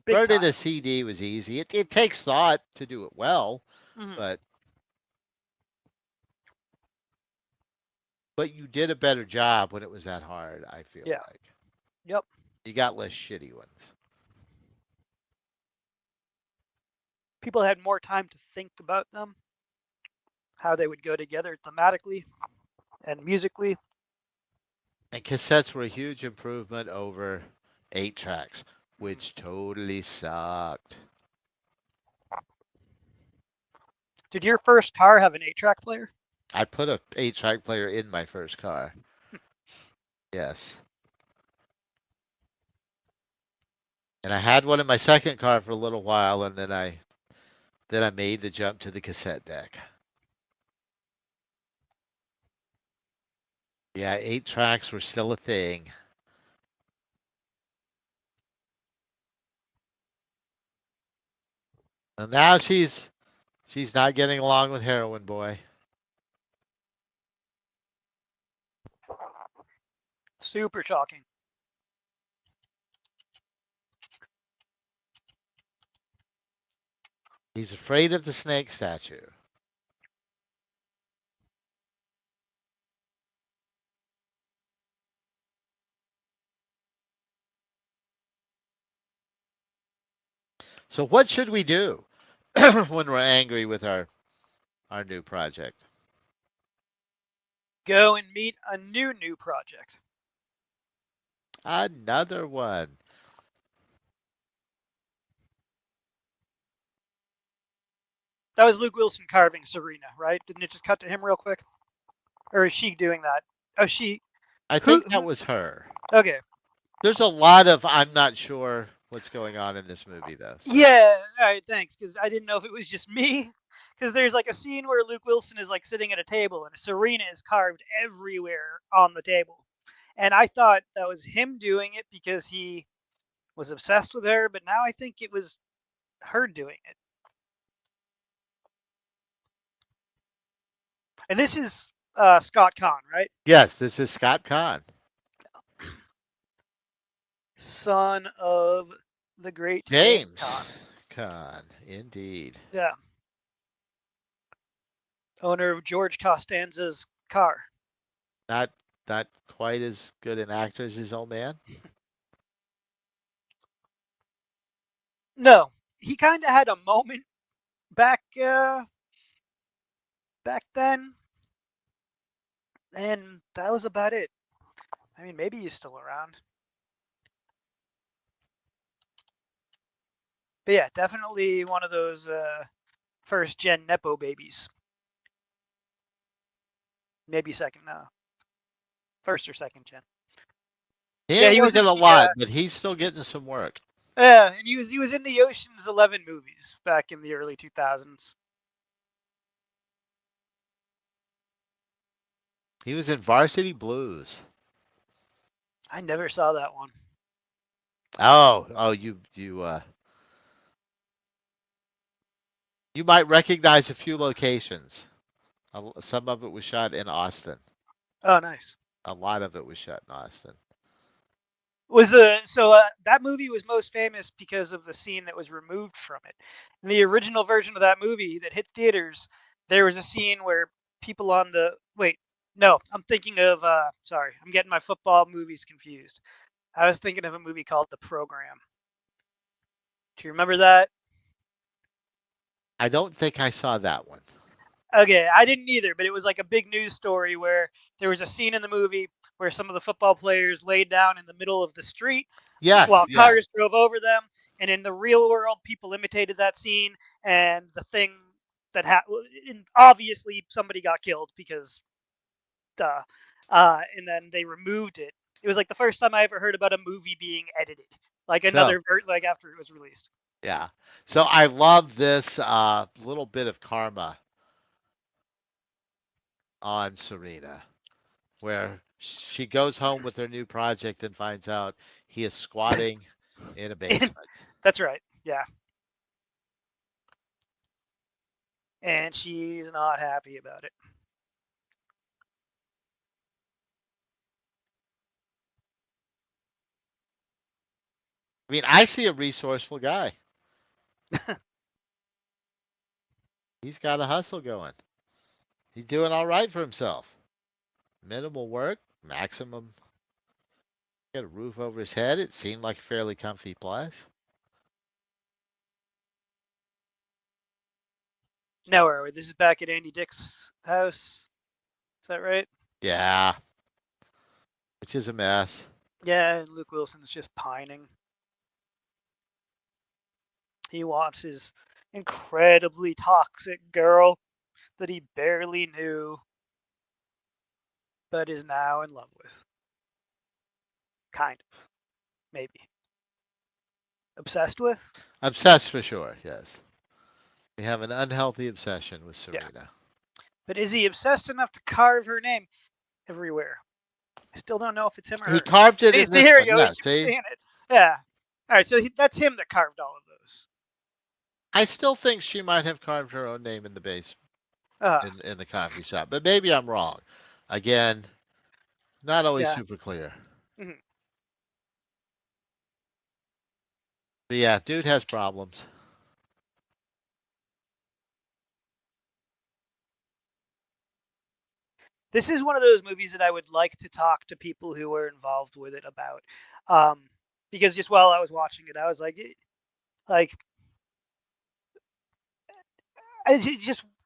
Burning a CD was easy. It takes thought to do it well, but you did a better job when it was that hard, I feel like. Yep. You got less shitty ones. People had more time to think about them, how they would go together thematically and musically. And cassettes were a huge improvement over 8-tracks, which totally sucked. Did your first car have an 8-track player? I put a 8-track player in my first car. Yes. And I had one in my second car for a little while, and then I made the jump to the cassette deck. Yeah, 8-tracks were still a thing. And now she's not getting along with Heroin Boy. Super shocking. He's afraid of the snake statue. So what should we do when we're angry with our new project? Go and meet a new project. Another one. That was Luke Wilson carving Serena, right? Didn't it just cut to him real quick? Or is she doing that? Oh, she. I think that was her. Okay. There's a lot of I'm not sure what's going on in this movie, though. So. Yeah, all right, thanks, because I didn't know if it was just me. Because there's like a scene where Luke Wilson is like sitting at a table and Serena is carved everywhere on the table. And I thought that was him doing it because he was obsessed with her, but now I think it was her doing it. And this is Scott Caan, right? Yes, this is Scott Caan. Son of the great James Caan. Caan, indeed. Yeah. Owner of George Costanza's car. Not quite as good an actor as his old man. No, he kind of had a moment back then, and that was about it. I mean, maybe he's still around. But yeah, definitely one of those first gen Nepo babies. Maybe second, no. First or second gen. He wasn't a lot, but he's still getting some work. Yeah, and he was in the Ocean's 11 movies back in the early 2000s. He was in Varsity Blues. I never saw that one. Oh, you might recognize a few locations. Some of it was shot in Austin. Oh, nice. A lot of it was shot in Austin. That movie was most famous because of the scene that was removed from it. In the original version of that movie that hit theaters, there was a scene where people on the I'm thinking of sorry, I'm getting my football movies confused. I was thinking of a movie called The Program. Do you remember that? I don't think I saw that one. Okay, I didn't either, but it was like a big news story where there was a scene in the movie where some of the football players laid down in the middle of the street while cars drove over them. And in the real world, people imitated that scene, and the thing that obviously somebody got killed because, and then they removed it. It was like the first time I ever heard about a movie being edited, like after it was released. Yeah. So I love this little bit of karma on Serena, where she goes home with her new project and finds out he is squatting in a basement. That's right. Yeah. And she's not happy about it. I mean, I see a resourceful guy. He's got a hustle going. He's doing all right for himself. Minimal work, maximum. Got a roof over his head. It seemed like a fairly comfy place. Now where are we? This is back at Andy Dick's house. Is that right? Yeah. Which is a mess. Yeah, and Luke Wilson's just pining. He wants his incredibly toxic girl that he barely knew, but is now in love with. Kind of. Maybe. Obsessed with? Obsessed for sure, yes. We have an unhealthy obsession with Serena. Yeah. But is he obsessed enough to carve her name everywhere? I still don't know if it's him or her. He carved it in this here one. you go. Yeah, see? It. Yeah. All right, so that's him that carved all of those. I still think she might have carved her own name in the base in the coffee shop, but maybe I'm wrong. Again, not always super clear. Mm-hmm. But yeah, dude has problems. This is one of those movies that I would like to talk to people who were involved with it about, because just while I was watching it, I was like,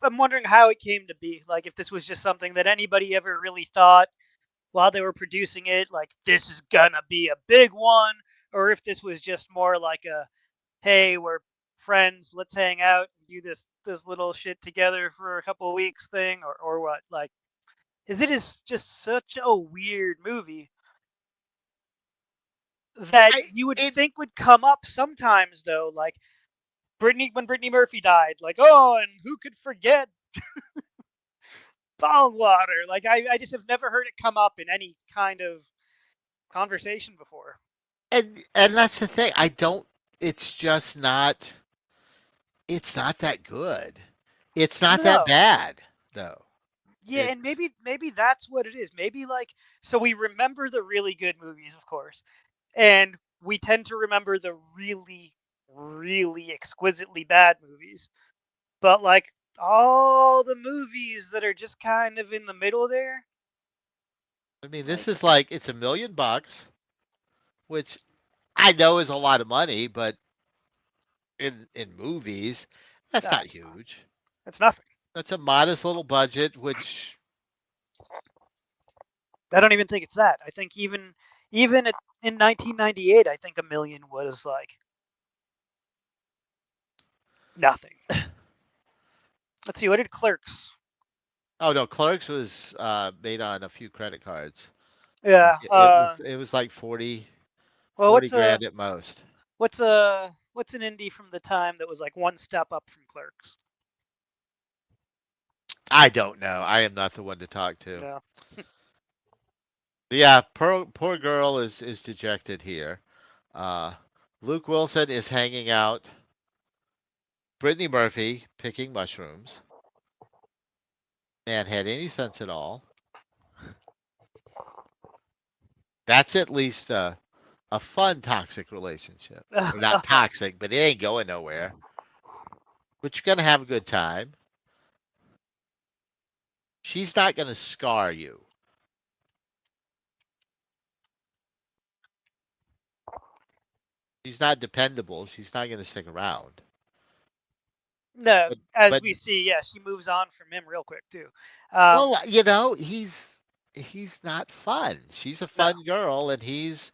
I'm wondering how it came to be. Like, if this was just something that anybody ever really thought while they were producing it, like this is gonna be a big one, or if this was just more like a, hey, we're friends, let's hang out and do this little shit together for a couple of weeks thing, or what. Like, it is just such a weird movie. that you would think would come up sometimes, though, like when Brittany Murphy died, like, oh, and who could forget Bongwater? Like, I just have never heard it come up in any kind of conversation before. And that's the thing. It's just not. It's not that good. It's not that No. bad, though. Yeah, and maybe that's what it is. Maybe like so we remember the really good movies, of course, and we tend to remember the really, really exquisitely bad movies. But like all the movies that are just kind of in the middle there. I mean, this is like it's $1 million, which I know is a lot of money, but in movies, that's not huge. That's nothing. That's a modest little budget, which I don't even think it's that. I think even in 1998, I think $1 million was like nothing. Let's see, what did Clerks? Oh no, Clerks was made on a few credit cards. Yeah. It was like 40 Well, grand at most. what's an indie from the time that was like one step up from Clerks? I don't know. I am not the one to talk to. No. Yeah, poor girl is dejected here. Luke Wilson is hanging out. Brittany Murphy picking mushrooms. Man had any sense at all. That's at least a fun toxic relationship. Or not toxic, but it ain't going nowhere. But you're gonna have a good time. She's not gonna scar you. She's not dependable. She's not gonna stick around. No, But we see, yeah, she moves on from him real quick too. well, you know, he's not fun. She's a fun girl, and he's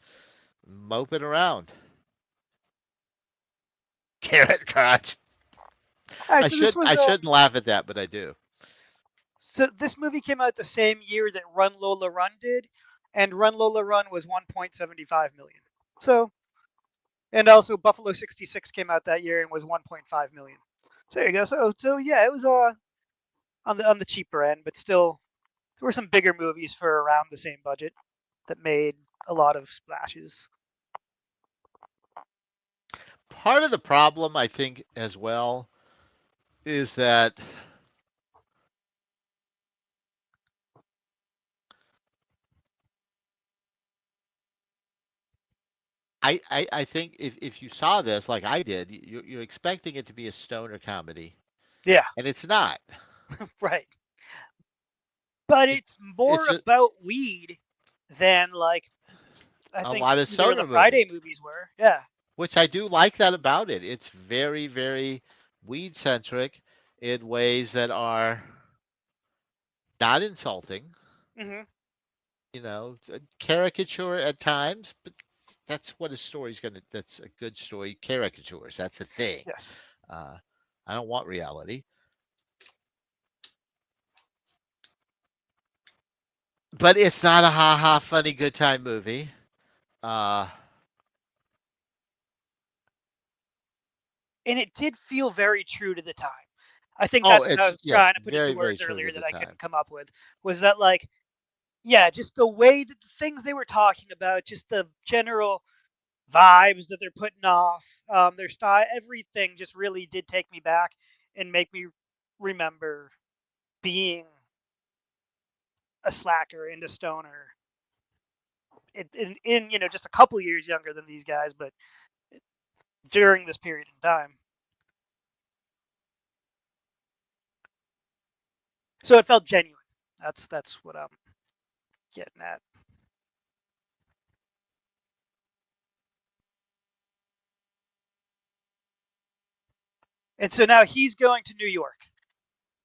moping around. Carrot crotch. Right, I shouldn't laugh at that, but I do. So this movie came out the same year that Run Lola Run did, and Run Lola Run was 1.75 million. So, and also Buffalo 66 came out that year and was 1.5 million. So there you go. So yeah, it was on the cheaper end, but still there were some bigger movies for around the same budget that made a lot of splashes. Part of the problem, I think, as well, is that I think if you saw this like I did, you're expecting it to be a stoner comedy. Yeah. And it's not. Right. But it's more about weed than like I think lot of either of the Friday movies were. Yeah. Which I do like that about it. It's very, very weed centric in ways that are not insulting. Mm-hmm. You know, caricature at times, but that's what a story's gonna. That's a good story. Caricatures. That's a thing. Yes. I don't want reality. But it's not a ha-ha funny good time movie. And it did feel very true to the time. I think that's what I was trying to put into words earlier that I couldn't come up with. Was that like, yeah, just the way that the things they were talking about, just the general vibes that they're putting off, their style, everything just really did take me back and make me remember being a slacker and a stoner in you know just a couple years younger than these guys, but during this period in time. So it felt genuine. That's what I'm getting at. And so now he's going to New York.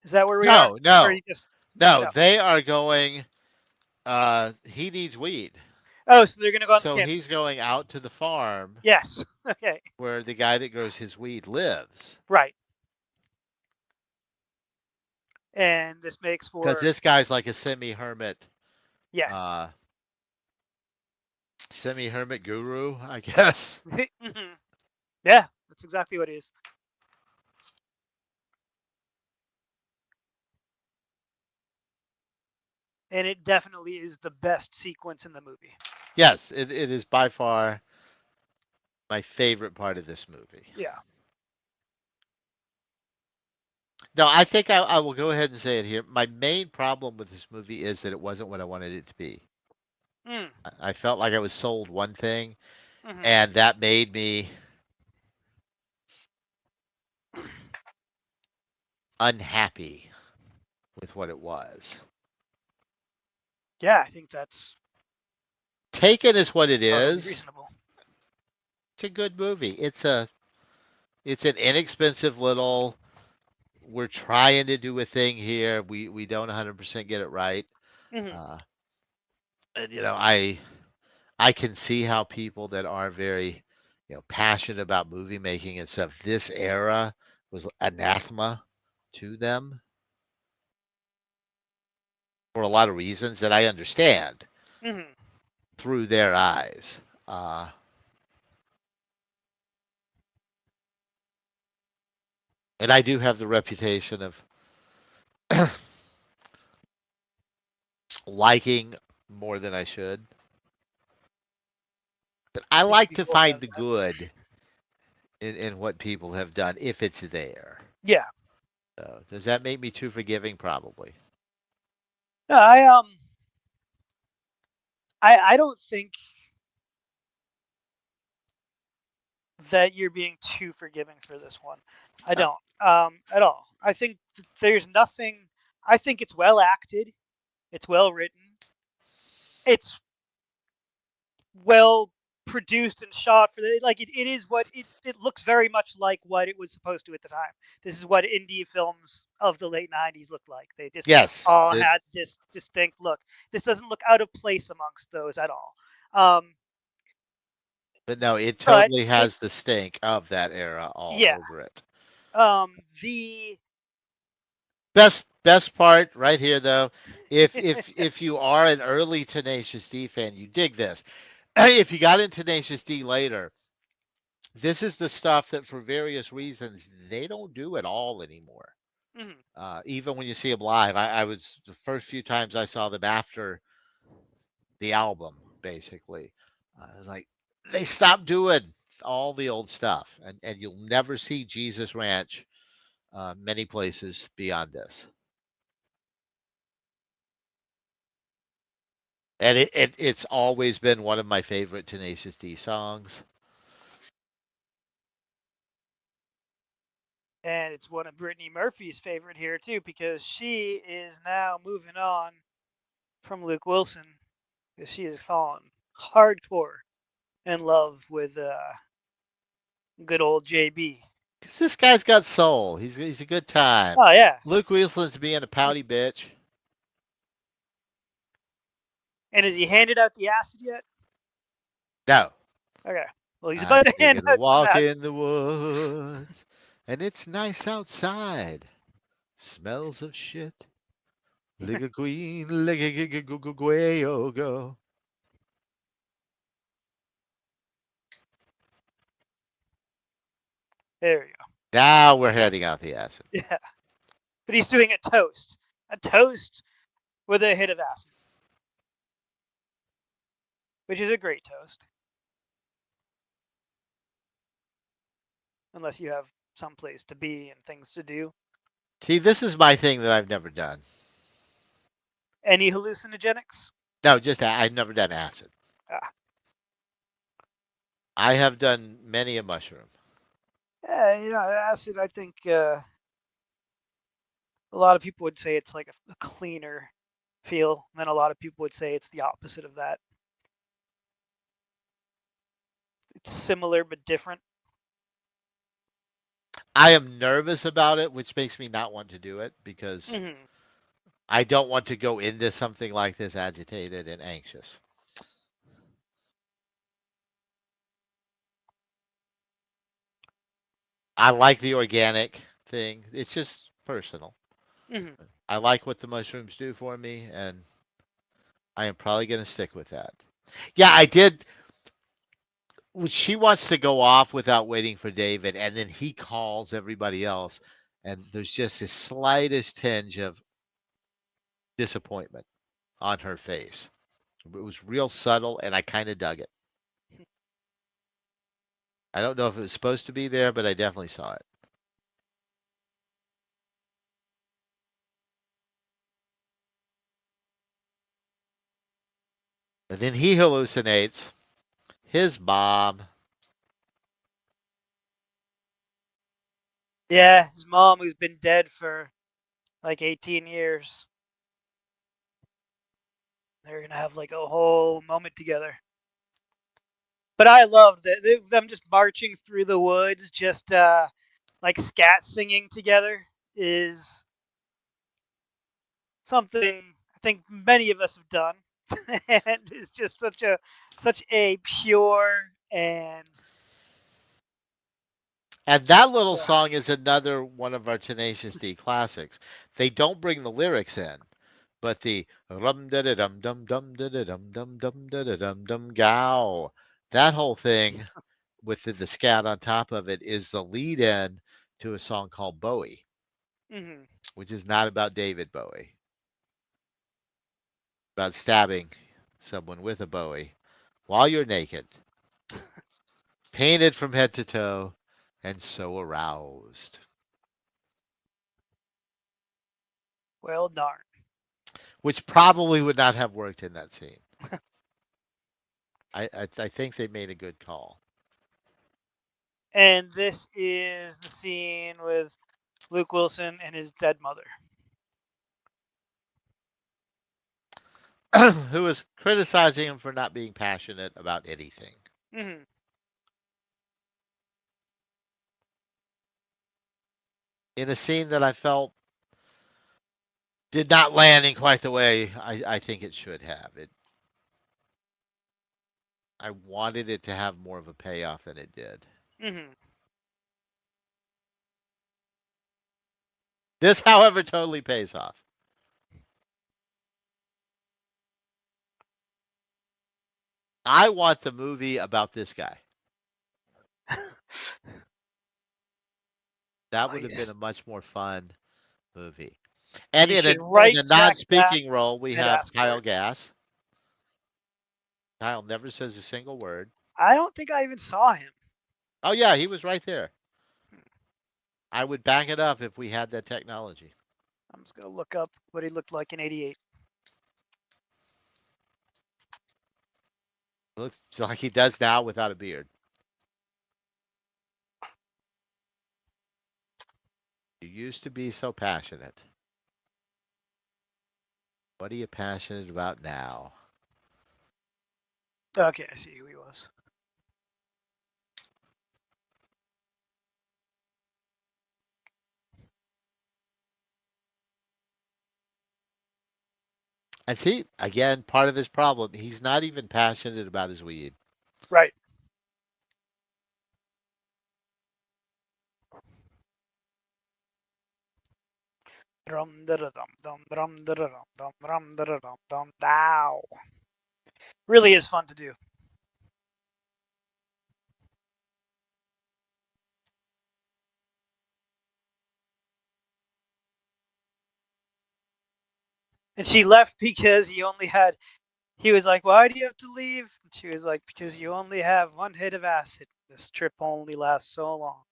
Is that where we are? No. They are going. He needs weed. Oh, so they're going to go on the campus. He's going out to the farm. Yes. Okay. Where the guy that grows his weed lives. Right. And this makes for because this guy's like a semi-hermit. Yes. Semi-hermit guru, I guess. Yeah, that's exactly what it is. And it definitely is the best sequence in the movie. Yes, it is by far my favorite part of this movie. Yeah. No, I think I will go ahead and say it here. My main problem with this movie is that it wasn't what I wanted it to be. Mm. I felt like I was sold one thing, Mm-hmm. and that made me unhappy with what it was. Yeah, I think that's Taken is what it totally is. reasonable. It's a good movie. It's an inexpensive little. We're trying to do a thing here. We don't 100% get it right. Mm-hmm. Uh, and I can see how people that are very, passionate about movie making and stuff, this era was anathema to them for a lot of reasons that I understand Mm-hmm. through their eyes. Uh, and I do have the reputation of liking more than I should. But I I think like to people find have the that. good in what people have done if it's there. Yeah. So, does that make me too forgiving? Probably. No, I don't think that you're being too forgiving for this one. I Oh, don't. At all. I think there's nothing. I think it's well acted. It's well written. It's well produced and shot for the like it is what it looks very much like what it was supposed to at the time. This is what indie films of the late 90s looked like. They just yes. all had this distinct look. This doesn't look out of place amongst those at all. Um, But no, it but totally has the stink of that era all yeah, over it. the Best part right here though, if you are an early Tenacious D fan, you dig this. If you got into Tenacious D later, this is the stuff that for various reasons they don't do at all anymore. mhm. Even when you see them live, I was the first few times I saw them after the album, basically. I was like, they stopped doing all the old stuff, and you'll never see Jesus Ranch many places beyond this. And it's always been one of my favorite Tenacious D songs. And it's one of Brittany Murphy's favorite here too because she is now moving on from Luke Wilson because she has fallen hardcore in love with good old JB. 'Cause this guy's got soul. He's a good time. Oh yeah. Luke Wilson's being a pouty bitch. And has he handed out the acid yet? No. Okay. Well, he's I'm about to hand taking a out some walk acid. in the woods, and it's nice outside. Smells of shit. Like a queen, like a go. There you go. Now we're heading out the acid. Yeah. But he's doing a toast. A toast with a hit of acid. Which is a great toast. Unless you have some place to be and things to do. See, this is my thing that I've never done. Any hallucinogenics? No, just I've never done acid. Ah. I have done many a mushroom. Yeah, acid, I think a lot of people would say it's like a cleaner feel. And then a lot of people would say it's the opposite of that. It's similar but different. I am nervous about it, which makes me not want to do it because Mm-hmm. I don't want to go into something like this agitated and anxious. I like the organic thing. It's just personal. Mm-hmm. I like what the mushrooms do for me, and I am probably going to stick with that. Yeah, I did. She wants to go off without waiting for David, and then he calls everybody else, and there's just the slightest tinge of disappointment on her face. It was real subtle, and I kind of dug it. I don't know if it was supposed to be there, but I definitely saw it. And then he hallucinates his mom. Yeah, his mom, who's been dead for like 18 years. They're gonna have like a whole moment together. But I loved it. Them just marching through the woods, just like scat singing together, is something I think many of us have done, and it's just such a pure and And that little song is another one of our Tenacious D classics. They don't bring the lyrics in, but the rum da da dum dum dum da da dum dum dum da da dum dum gow. That whole thing with the scat on top of it is the lead in to a song called Bowie, which is not about David Bowie, about stabbing someone with a Bowie while you're naked, painted from head to toe, and so aroused. well, darn. Which probably would not have worked in that scene. I think they made a good call. And this is the scene with Luke Wilson and his dead mother. Who was criticizing him for not being passionate about anything. Mm-hmm. In a scene that I felt did not land in quite the way I think it should have. I wanted it to have more of a payoff than it did. Mm-hmm. This, however, totally pays off. I want the movie about this guy. That would have been a much more fun movie. And You in should a write Jack Black non-speaking role, we and have ask for Kyle it. Gass. Kyle never says a single word. I don't think I even saw him. Oh yeah, he was right there. I would back it up if we had that technology. I'm just gonna look up what he looked like in '88. Looks like he does now without a beard. You used to be so passionate. What are you passionate about now? Okay, I see who he was. And see, again, part of his problem, he's not even passionate about his weed. Right. Drum da da dum dum drum da da dum dum drum da da dum dum dow. Really is fun to do. And she left because he was like, "Why do you have to leave?" And she was like, "Because you only have one hit of acid. This trip only lasts so long."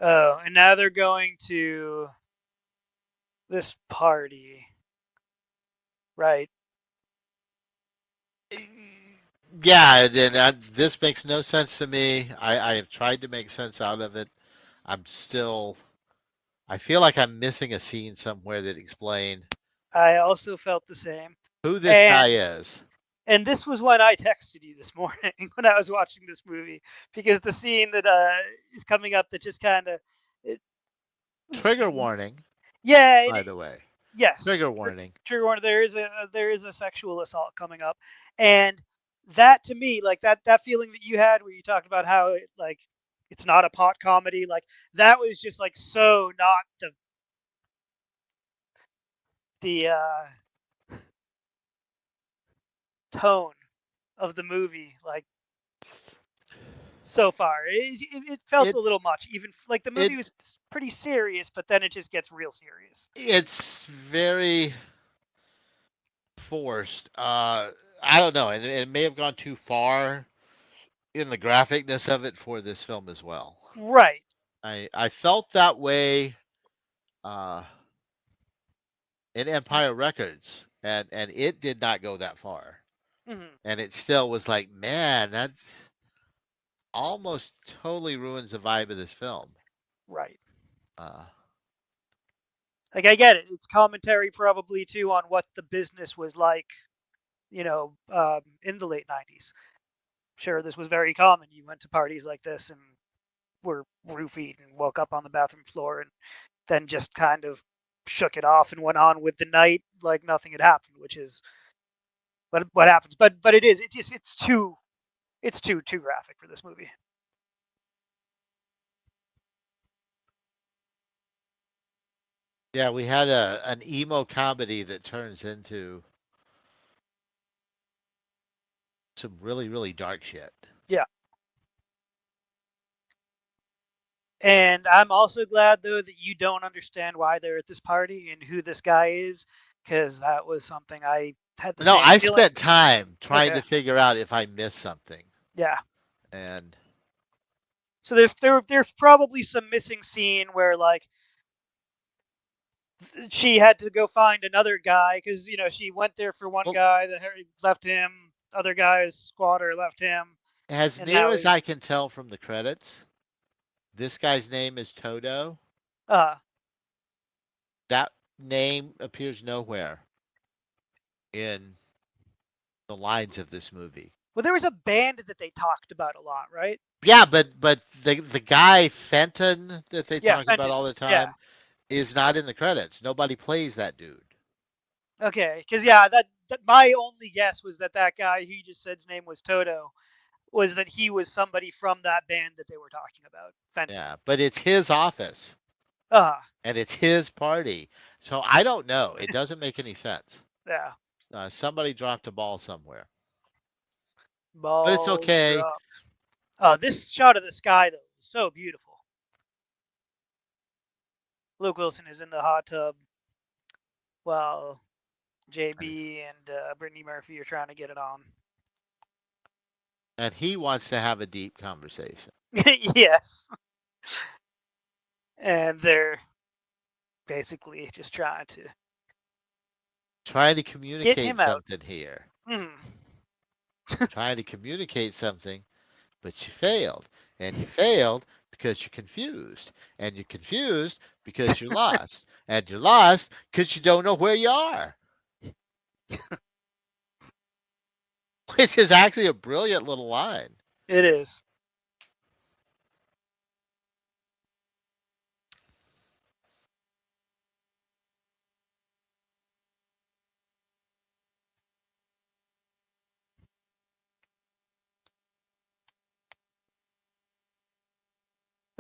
Oh, and now they're going to this party. Right. Yeah, and this makes no sense to me. I have tried to make sense out of it. I'm still. I feel like I'm missing a scene somewhere that explained I also felt the same. who this And guy is. and this was when I texted you this morning when I was watching this movie, because the scene that is coming up that just kind of Trigger warning, yeah, by the way. yes, Trigger warning. trigger warning. There is a sexual assault coming up, and that to me, like that feeling that you had where you talked about how it's not a pot comedy, like that was just like so not the tone of the movie, like so far. It felt a little much. Even like the movie was pretty serious, but then it just gets real serious. It's very forced. I don't know. It may have gone too far in the graphicness of it for this film as well. Right. I felt that way in Empire Records, and it did not go that far. Mm-hmm. And it still was like, man, that almost totally ruins the vibe of this film. Right. Uh, Like I get it. It's commentary probably too on what the business was like, in the late '90s. Sure, this was very common. You went to parties like this and were roofied and woke up on the bathroom floor and then just kind of shook it off and went on with the night like nothing had happened, which is what happens. But it's too graphic for this movie. yeah, we had an emo comedy that turns into some really, really dark shit. Yeah. And I'm also glad though that you don't understand why they're at this party and who this guy is, because that was something I had the No, same I feeling. spent time trying Okay. to figure out if I missed something. Yeah. And So there's probably some missing scene where like she had to go find another guy because she went there for one guy that left him, other guy's squatter left him. as near as I can tell from the credits, this guy's name is Toto. That name appears nowhere in the lines of this movie. Well, there was a band that they talked about a lot, right? Yeah, but the guy Fenton that they talk Fenton. about all the time is not in the credits. Nobody plays that dude. Okay, because that my only guess was that guy who just said his name was Toto was that he was somebody from that band that they were talking about. Fenton. Yeah, but it's his office. And it's his party. So I don't know. It doesn't make any sense. Yeah. Somebody dropped a ball somewhere. Ball but it's okay. Dropped. This shot of the sky though is so beautiful. Luke Wilson is in the hot tub while JB and Brittany Murphy are trying to get it on. And he wants to have a deep conversation. Yes. And they're basically just trying to communicate something here. Mm-hmm. Trying to communicate something, but you failed. And you failed because you're confused. And you're confused because you're lost. And you're lost because you don't know where you are. Which is actually a brilliant little line. It is.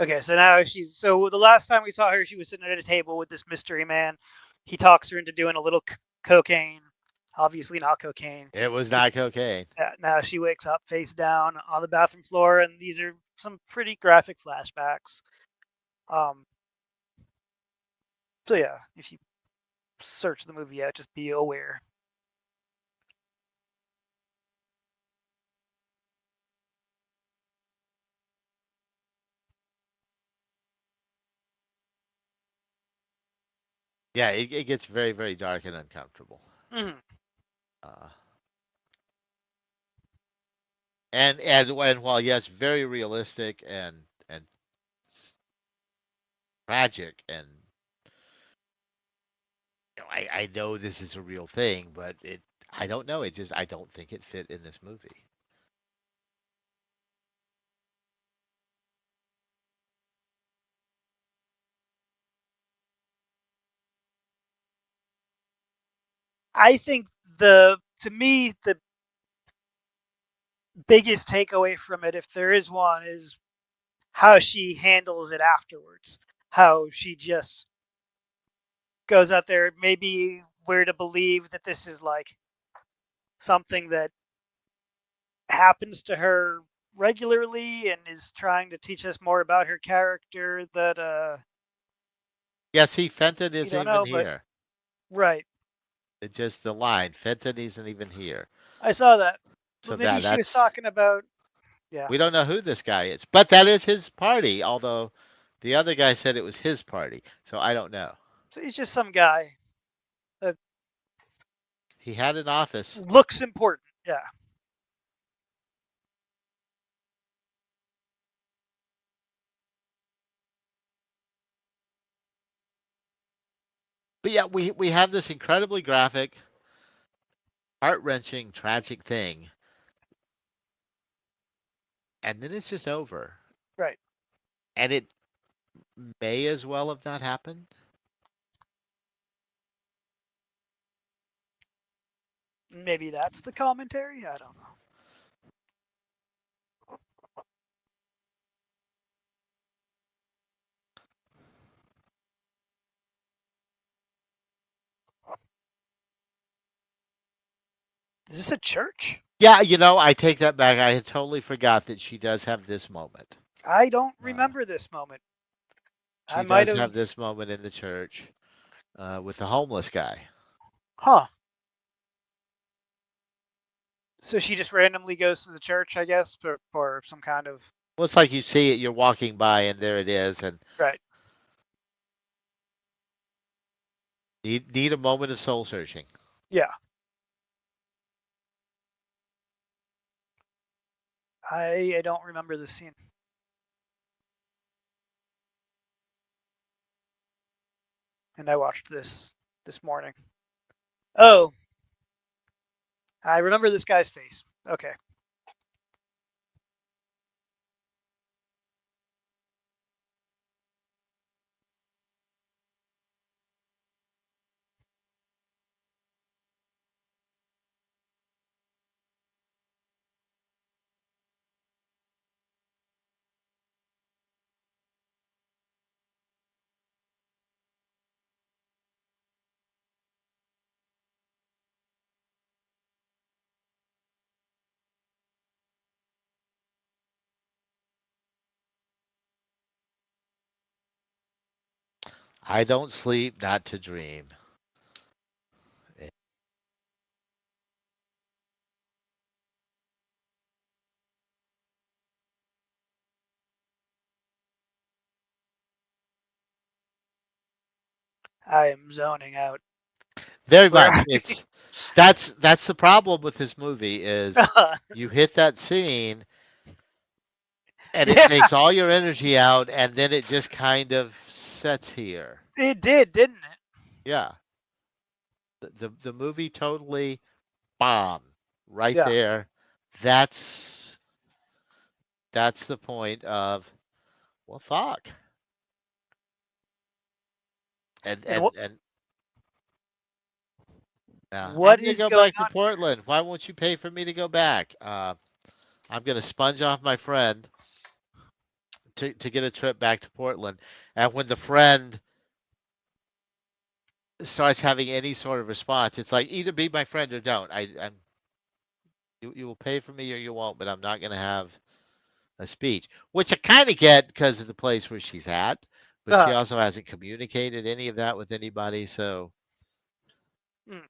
Okay, so now so the last time we saw her, she was sitting at a table with this mystery man. He talks her into doing a little cocaine. Obviously not cocaine. It was not cocaine. Now she wakes up face down on the bathroom floor, and these are some pretty graphic flashbacks. So yeah, if you search the movie out, just be aware. Yeah, it gets very, very dark and uncomfortable. Mm-hmm. And while yes, very realistic and tragic, and I know this is a real thing, but I don't know. I don't think it fit in this movie. I think to me the biggest takeaway from it, if there is one, is how she handles it afterwards. How she just goes out there. Maybe we're to believe that this is like something that happens to her regularly and is trying to teach us more about her character that Yeah, see, Fenton you isn't don't even know, but here. right. It's just the line. Fenton isn't even here. I saw that. Well, So maybe she was that's talking about yeah. we don't know who this guy is, but that is his party. Although the other guy said it was his party, so I don't know. So he's just some guy that He had an office. looks important. Yeah. But yeah, we have this incredibly graphic, heart-wrenching, tragic thing, and then it's just over. Right. And it may as well have not happened. Maybe that's the commentary. I don't know. Is this a church? Yeah, I take that back. I had totally forgot that she does have this moment. I don't Uh, remember this moment. I she might does have. have this moment in the church with the homeless guy. Huh. So she just randomly goes to the church, I guess, for some kind of. Well, it's like you see it, you're walking by, and there it is, and Right. need a moment of soul searching. Yeah. I don't remember this scene. And I watched this morning. Oh, I remember this guy's face. Okay. I don't sleep not to dream. I am zoning out. Very Where much. That's the problem with this movie is you hit that scene and it yeah, takes all your energy out and then it just kind of sets here. it did, didn't it? Yeah. The movie totally bombed right Yeah. there. That's that's the point of well fuck. And And and and I'm what gonna is go going back to on? Portland. Why won't you pay for me to go back? I'm gonna sponge off my friend to get a trip back to Portland. And when the friend starts having any sort of response, it's like either be my friend or don't. You will pay for me or you won't, but I'm not gonna have a speech, which I kind of get because of the place where she's at. But she Uh, also hasn't communicated any of that with anybody, so mm,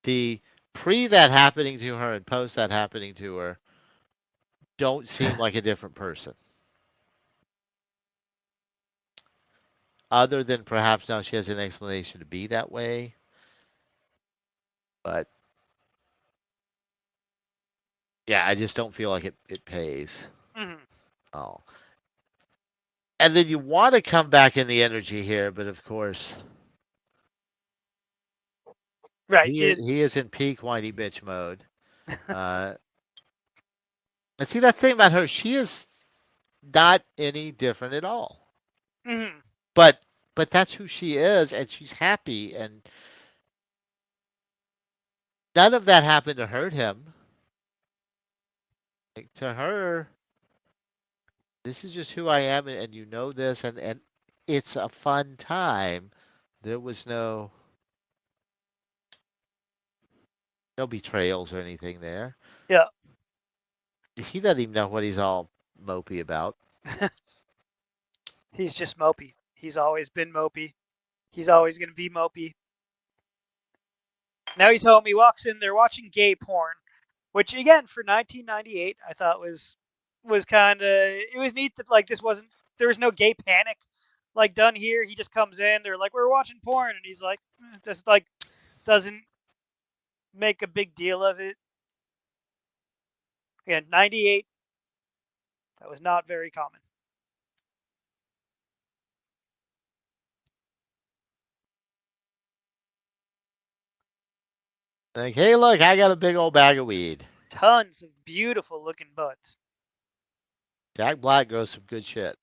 the pre that happening to her and post that happening to her don't seem like a different person. Other than perhaps now she has an explanation to be that way. But yeah, I just don't feel like it pays. mm, Oh. And then you want to come back in the energy here, but of course right. he is in peak whiny bitch mode. Uh, and see that thing about her, she is not any different at all. mm, But that's who she is, and she's happy, and none of that happened to hurt him. Like, to her, this is just who I am, and you know this, and it's a fun time. There was no betrayals or anything there. Yeah. He doesn't even know what he's all mopey about. He's just mopey. He's always been mopey. He's always going to be mopey. Now he's home. He walks in. They're watching gay porn, which again for 1998 I thought was kind of, it was neat that like this wasn't, there was no gay panic like done here. He just comes in. They're like, we're watching porn, and he's like, just like doesn't make a big deal of it. Again, 98. That was not very common. Like, hey, look, I got a big old bag of weed. Tons of beautiful looking buds. Jack Black grows some good shit.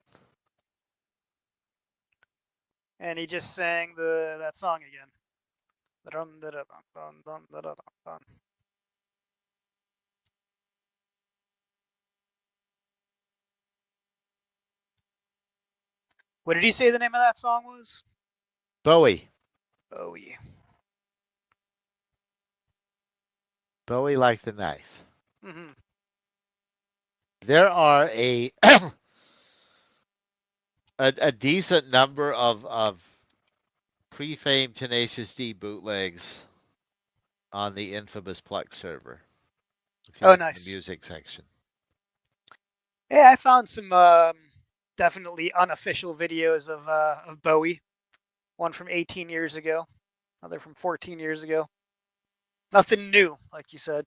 And he just sang that song again. What did he say the name of that song was? Bowie. Bowie. Bowie like the knife. Mm-hmm. There are a decent number of pre-fame Tenacious D bootlegs on the infamous Plex server. If you look in Nice. the music section. Yeah, I found some definitely unofficial videos of Bowie. One from 18 years ago, another from 14 years ago. Nothing new, like you said.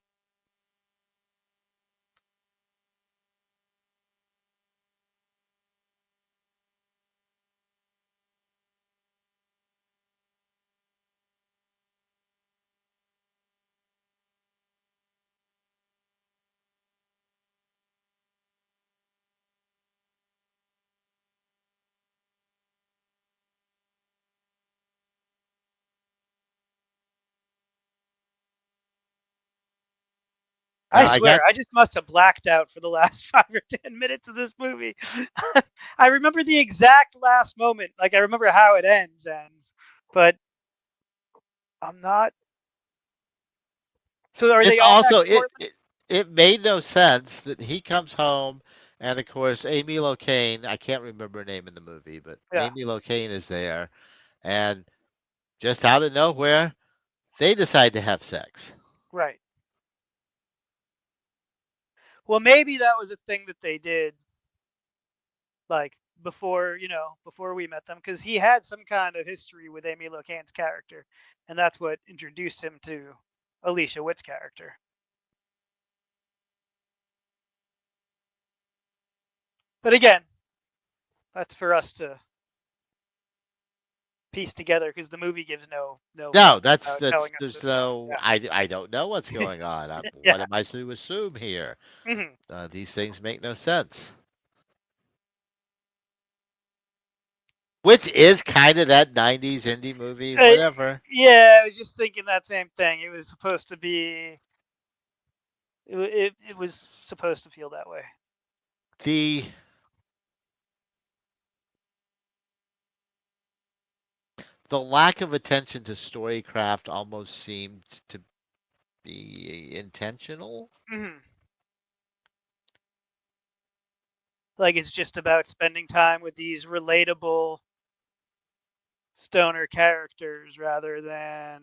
I swear, I just must have blacked out for the last 5 or 10 minutes of this movie. I remember the exact last moment. Like, I remember how it ends, but I'm not. So are they It's all back also in Portland? it made no sense that he comes home and of course Amy Locane, I can't remember her name in the movie, but Yeah. Amy Locane is there, and just out of nowhere they decide to have sex. Right. Well, maybe that was a thing that they did, like before we met them, because he had some kind of history with Amy Locane's character, and that's what introduced him to Alicia Witt's character. But again, that's for us to piece together, because the movie gives no That's telling us there's this stuff. no Yeah. I don't know what's going on. Yeah. What am I to assume here? Mm-hmm. These things make no sense. Which is kind of that 90s indie movie, whatever. Yeah, I was just thinking that same thing. It was supposed to be. It was supposed to feel that way. The lack of attention to storycraft almost seemed to be intentional. Mm-hmm. Like, it's just about spending time with these relatable stoner characters rather than,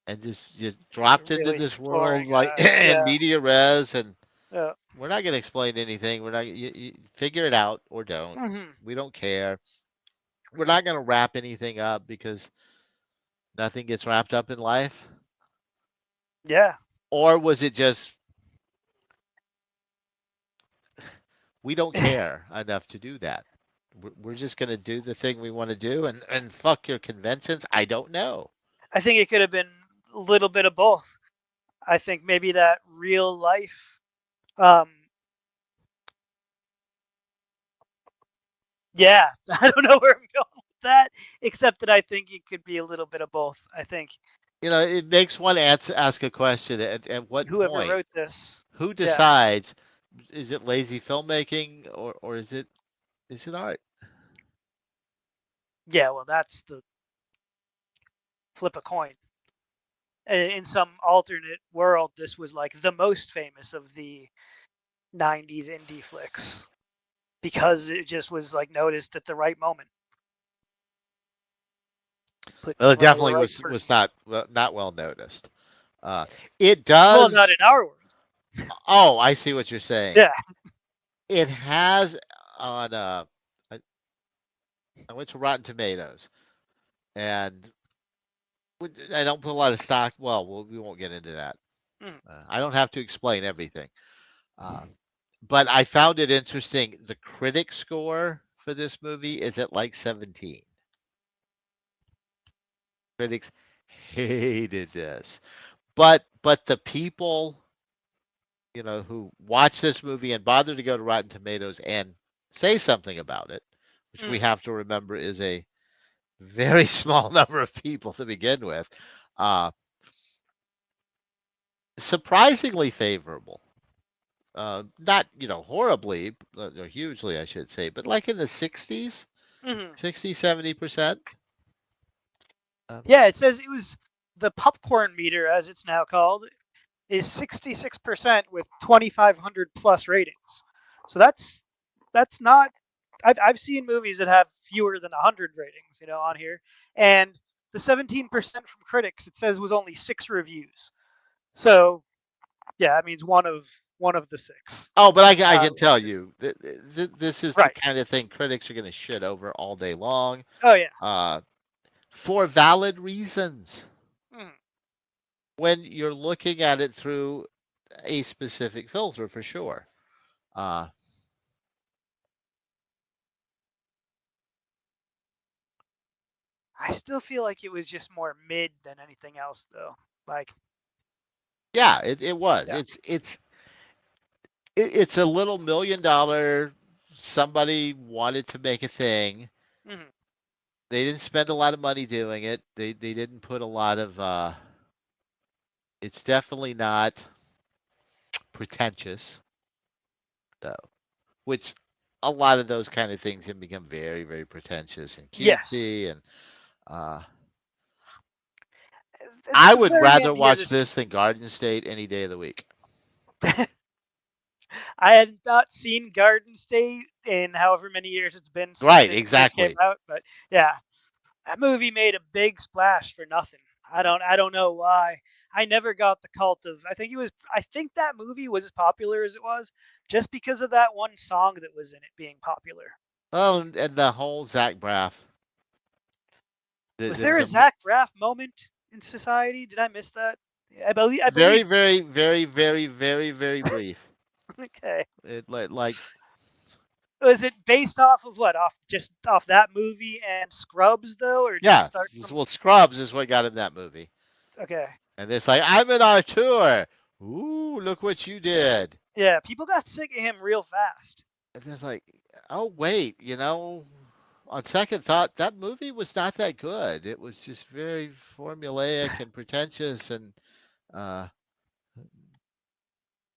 And just dropped into really this world exploring. like in media res, and we're not going to explain anything. We're not you figure it out or don't. Mm-hmm. We don't care. We're not going to wrap anything up because nothing gets wrapped up in life. Yeah. Or was it just we don't care enough to do that? We're just going to do the thing we want to do and fuck your conventions. I don't know. I think it could have been a little bit of both. I think maybe that real life. Yeah, I don't know where I'm going with that, except that I think it could be a little bit of both. I think. It makes one ask a question at what Whoever point? wrote this. Who decides? Is it lazy filmmaking or is it Is it art? Yeah, well, that's the flip a coin. In some alternate world, this was like the most famous of the 90s indie flicks because it just was like noticed at the right moment. Put in Well, it front of the definitely right was person. not well noticed. It Well, not does. in our world. Oh, I see what you're saying. Yeah. It has on. I went to Rotten Tomatoes, and I don't put a lot of stock. Well, we won't get into that. Mm. I don't have to explain everything. But I found it interesting. The critic score for this movie is at like 17. Critics hated this, but the people who watch this movie and bother to go to Rotten Tomatoes and say something about it, which we Mm. have to remember is a very small number of people to begin with, uh, surprisingly favorable. Not horribly or hugely, I should say, but like in the 60s, Mm-hmm. 60, 70%. Yeah, it says it was the popcorn meter, as it's now called, is 66% with 2,500 plus ratings. So that's not. I've seen movies that have fewer than 100 ratings, on here, and the 17% from critics it says was only 6 reviews. So yeah, that means one of the 6. Oh, but I can tell you, this is the Right. kind of thing critics are going to shit over all day long, Oh yeah. for valid reasons. Mm. When you're looking at it through a specific filter, for sure. Uh, I still feel like it was just more mid than anything else, though. Like, yeah, it was. yeah. It's a little $1 million. Somebody wanted to make a thing. Mm-hmm. They didn't spend a lot of money doing it. They didn't put a lot of. It's definitely not pretentious, though. Which a lot of those kind of things can become very, very pretentious and Yes. cutesy. And At I the would very rather end here, watch this this than Garden State any day of the week. I had not seen Garden State in however many years it's been since Right, it first came exactly. out, but yeah, that movie made a big splash for nothing. I don't know why. I never got the cult of. I think that movie was as popular as it was just because of that one song that was in it being popular. Well, and the whole Zach Braff. Was There there was a a Zach Braff moment in society? Did I miss that? I very, believe. very, very, very, very, very brief. Okay. It like Was it based off of what? Off that movie and Scrubs though, or did it yeah. start from? Well, Scrubs is what got him that movie, Okay. and it's like I'm in our tour. Ooh, look what you did. Yeah, people got sick of him real fast. And it's like, oh wait, on second thought, that movie was not that good. It was just very formulaic and pretentious and uh,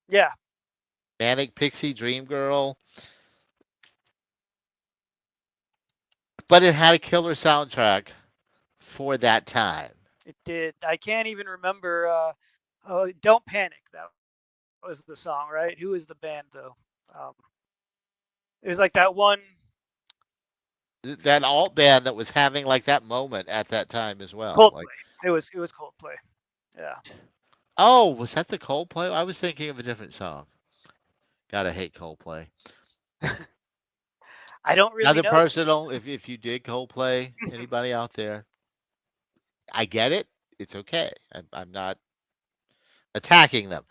Yeah, manic pixie dream girl. But it had a killer soundtrack for that time. it did. I can't even remember. Oh, Don't Panic. That was the song, right? Who was the band though? Um, it was like that one That alt band that was having like that moment at that time as well. Like, Coldplay. It was Coldplay. Yeah. oh, was that the Coldplay? I was thinking of a different song. Gotta hate Coldplay. I don't really Another know. personal, if you did Coldplay, anybody out there, I get it. It's okay. I'm not attacking them.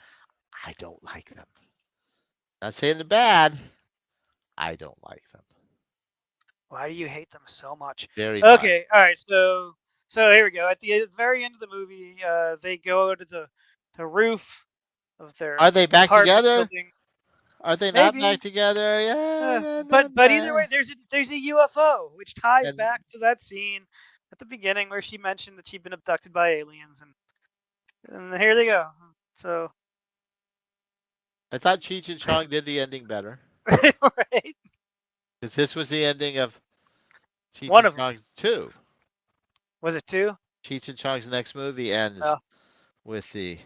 I don't like them. Not saying they're bad. I don't like them Why do you hate them so much? very much. Okay, all right. So here we go. At the very end of the movie, they go to the roof of Are their they back apartment together? building. Are they not back Maybe. together? Yeah, na, na, But either na. way, there's a UFO, which ties And back to that scene at the beginning where she mentioned that she'd been abducted by aliens, and here they go. So I thought Cheech and Chong did the ending better. right, Because this was the ending of Cheech One and of them. Chong 2. Was it 2? Cheech and Chong's next movie ends Oh. with the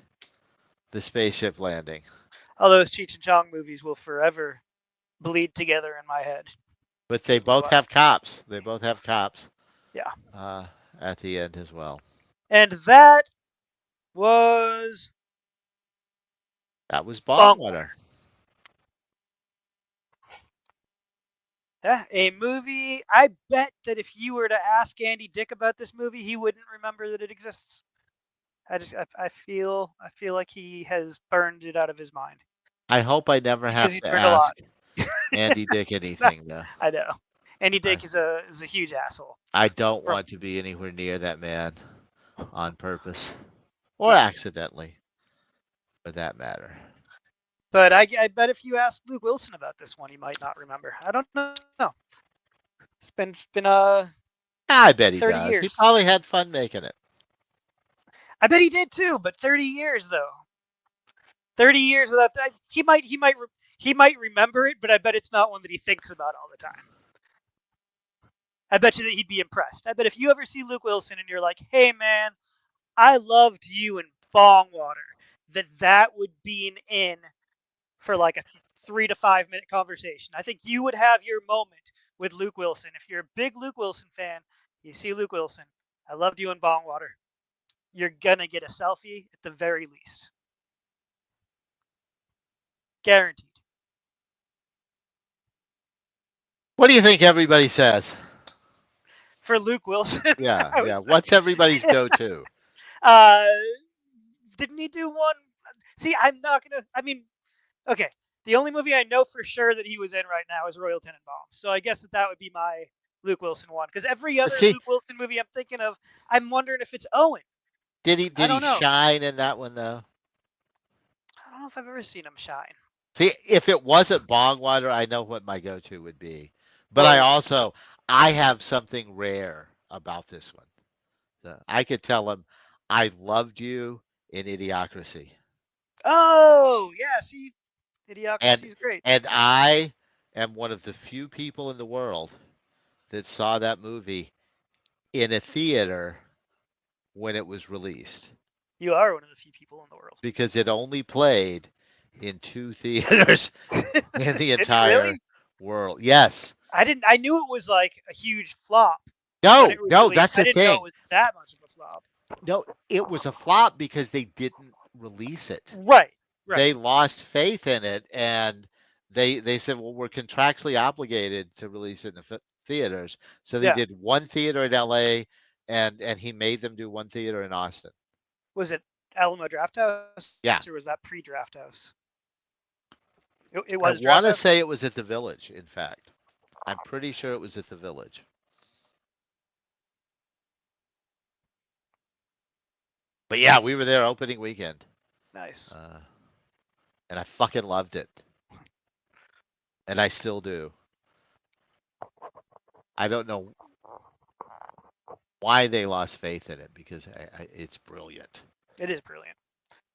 spaceship landing. All those Cheech and Chong movies will forever bleed together in my head. But they both have cops. They both have cops. Yeah. At the end as well. And that was Bongwater. Yeah, a movie. I bet that if you were to ask Andy Dick about this movie, he wouldn't remember that it exists. I feel like he has burned it out of his mind. I hope I never have to ask Andy Dick anything, though. I know. Andy Dick is a huge asshole. I don't want to be anywhere near that man on purpose or accidentally, for that matter. But I bet if you ask Luke Wilson about this one, he might not remember. I don't know. It's been I bet he 30 does. years. He probably had fun making it. I bet he did too, but 30 years though. 30 years without that, he might remember it, but I bet it's not one that he thinks about all the time. I bet you that he'd be impressed. I bet if you ever see Luke Wilson and you're like, "Hey man, I loved you in Bongwater," that would be an in for like a 3 to 5 minute conversation. I think you would have your moment with Luke Wilson. If you're a big Luke Wilson fan, you see Luke Wilson, I loved you in Bongwater. You're gonna get a selfie at the very least. Guaranteed. What do you think everybody says? For Luke Wilson? Yeah. What's everybody's go-to? Didn't he do one? See, I'm not gonna. I mean, okay. The only movie I know for sure that he was in right now is Royal Tenenbaums. So I guess that would be my Luke Wilson one. Because every other Luke Wilson movie I'm thinking of, I'm wondering if it's Owen. Did he shine in that one though? I don't know if I've ever seen him shine. See, if it wasn't Bongwater, I know what my go-to would be. But I have something rare about this one. I could tell him, I loved you in Idiocracy. Oh, yeah. See, Idiocracy is great. And I am one of the few people in the world that saw that movie in a theater when it was released. You are one of the few people in the world. Because it only played in 2 theaters in the entire world. Yes. I knew it was like a huge flop. No, that's the thing. I didn't know it was that much of a flop. No, it was a flop because they didn't release it. Right. They lost faith in it, and they said, well, we're contractually obligated to release it in the theaters. So they did one theater in LA, and he made them do one theater in Austin. Was it Alamo Drafthouse? Yeah. Or was that pre-Drafthouse? It was. I want to say it was at the Village. In fact, I'm pretty sure it was at the Village. But yeah, we were there opening weekend. Nice. And I fucking loved it. And I still do. I don't know why they lost faith in it, because it's brilliant. It is brilliant.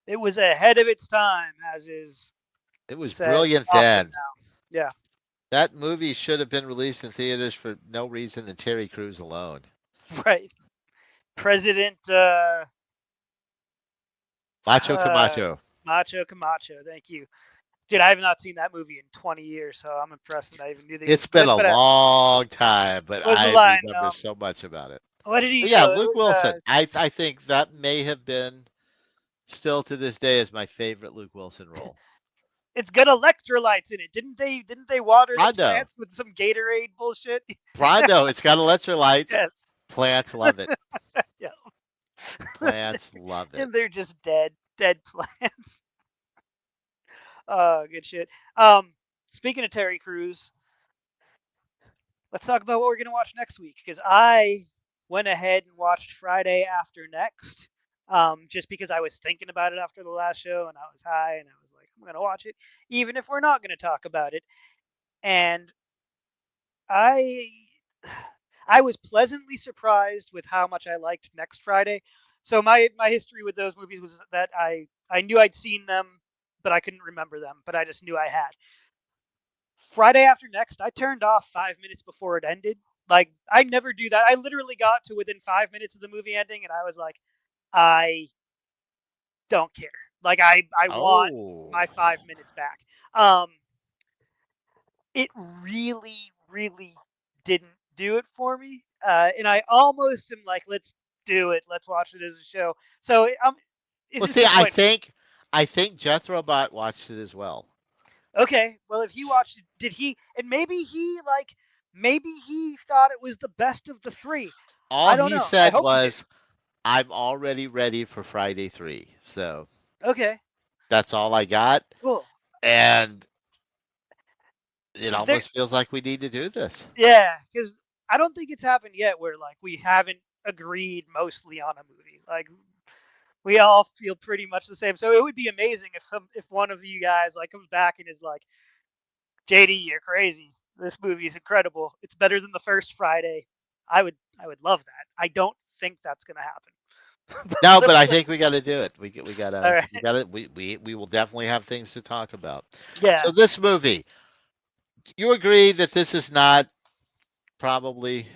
It was ahead of its time, as is. It was brilliant then. Yeah. That movie should have been released in theaters for no reason than Terry Crews alone. Right. President Macho Camacho. Macho Camacho, thank you. Dude, I have not seen that movie in 20 years, so I'm impressed that I even knew that. It's been a long time, but I remember so much about it. What did he do? Yeah, Luke Wilson. I think that may have been, still to this day, is my favorite Luke Wilson role. It's got electrolytes in it. Didn't they water the plants with some Gatorade bullshit? Brondo, it's got electrolytes. Yes. Plants love it. Yeah. Plants love it. And they're just dead plants. Good shit. Speaking of Terry Crews, let's talk about what we're gonna watch next week, because I went ahead and watched Friday After Next, just because I was thinking about it after the last show and I was high and I was like, I'm gonna watch it, even if we're not gonna talk about it. And I was pleasantly surprised with how much I liked Next Friday. So my history with those movies was that I knew I'd seen them, but I couldn't remember them, but I just knew I had. Friday After Next, I turned off 5 minutes before it ended. Like, I never do that. I literally got to within 5 minutes of the movie ending, and I was like, I don't care. Like, I want Oh. my 5 minutes back. It really, really didn't do it for me. And I almost am like, let's do it. Let's watch it as a show. So it's Well, just see, I disappointing. think Jethro Bot watched it as well. Okay, well, if he watched it, did he? And maybe he thought it was the best of the three. All I don't he know. I said hope he did. was, "I'm already ready for Friday 3." So Okay, that's all I got, cool. and it There, almost feels like we need to do this. yeah, because I don't think it's happened yet where like we haven't agreed mostly on a movie. Like we all feel pretty much the same. So it would be amazing if one of you guys like comes back and is like, JD, you're crazy. This movie is incredible. It's better than the first Friday. I would love that. I don't think that's gonna happen. No, but I think we got to do it. We All gotta right. we will definitely have things to talk about. Yeah. So this movie, you agree that this is not probably,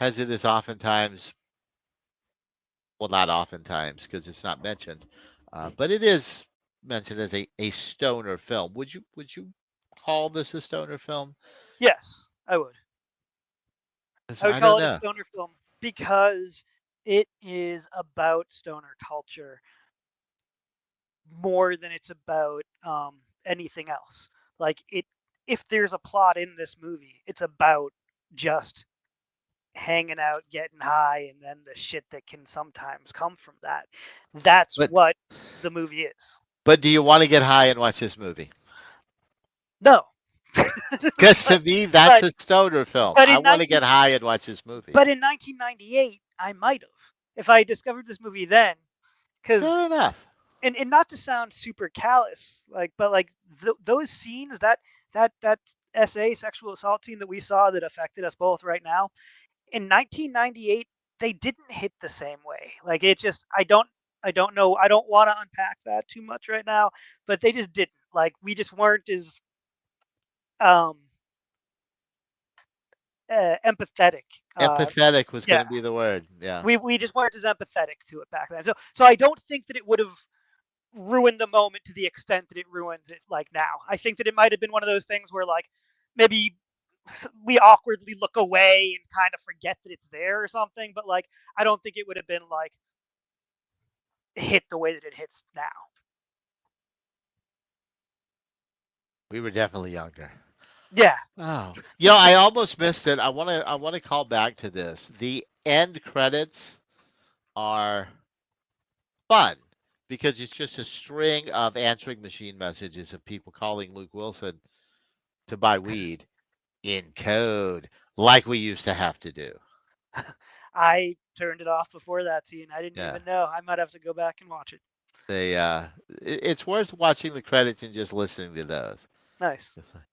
as it is oftentimes, well, not oftentimes because it's not mentioned, but it is mentioned as a stoner film. Would you call this a stoner film? Yes, I would. 'Cause I would I don't call it a know. stoner film because it is about stoner culture more than it's about anything else. Like if there's a plot in this movie, it's about just hanging out, getting high, and then the shit that can sometimes come from that. That's But what the movie is. do you want to get high and watch this movie? No. Because to but me, that's but a stoner film. but I in want to 19 get high and watch this movie. but in 1998, I might have if I discovered this movie then, because Fair enough. and not to sound super callous, like, but like those scenes that SA sexual assault scene that we saw that affected us both right now in 1998, they didn't hit the same way. Like it just, I don't know. I don't want to unpack that too much right now, but they just didn't. Like we just weren't as um empathetic. Empathetic was going Yeah, to be the word. Yeah. we just weren't as empathetic to it back then. So I don't think that it would have ruined the moment to the extent that it ruins it like now. I think that it might have been one of those things where like maybe we awkwardly look away and kind of forget that it's there or something, but like I don't think it would have been like hit the way that it hits now. We were definitely younger. Yeah. Oh, I almost missed it. I want to call back to this. The end credits are fun because it's just a string of answering machine messages of people calling Luke Wilson to buy weed in code, like we used to have to do. I turned it off before that scene. I didn't Yeah, even know. I might have to go back and watch it. it's worth watching the credits and just listening to those. Nice. Just like,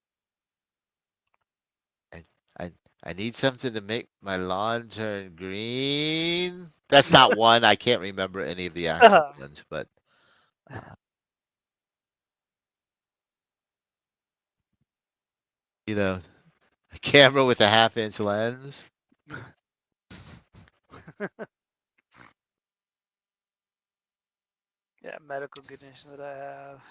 I I need something to make my lawn turn green. That's not one. I can't remember any of the actual ones, but uh, you know, a camera with a half-inch lens. Yeah, medical condition that I have.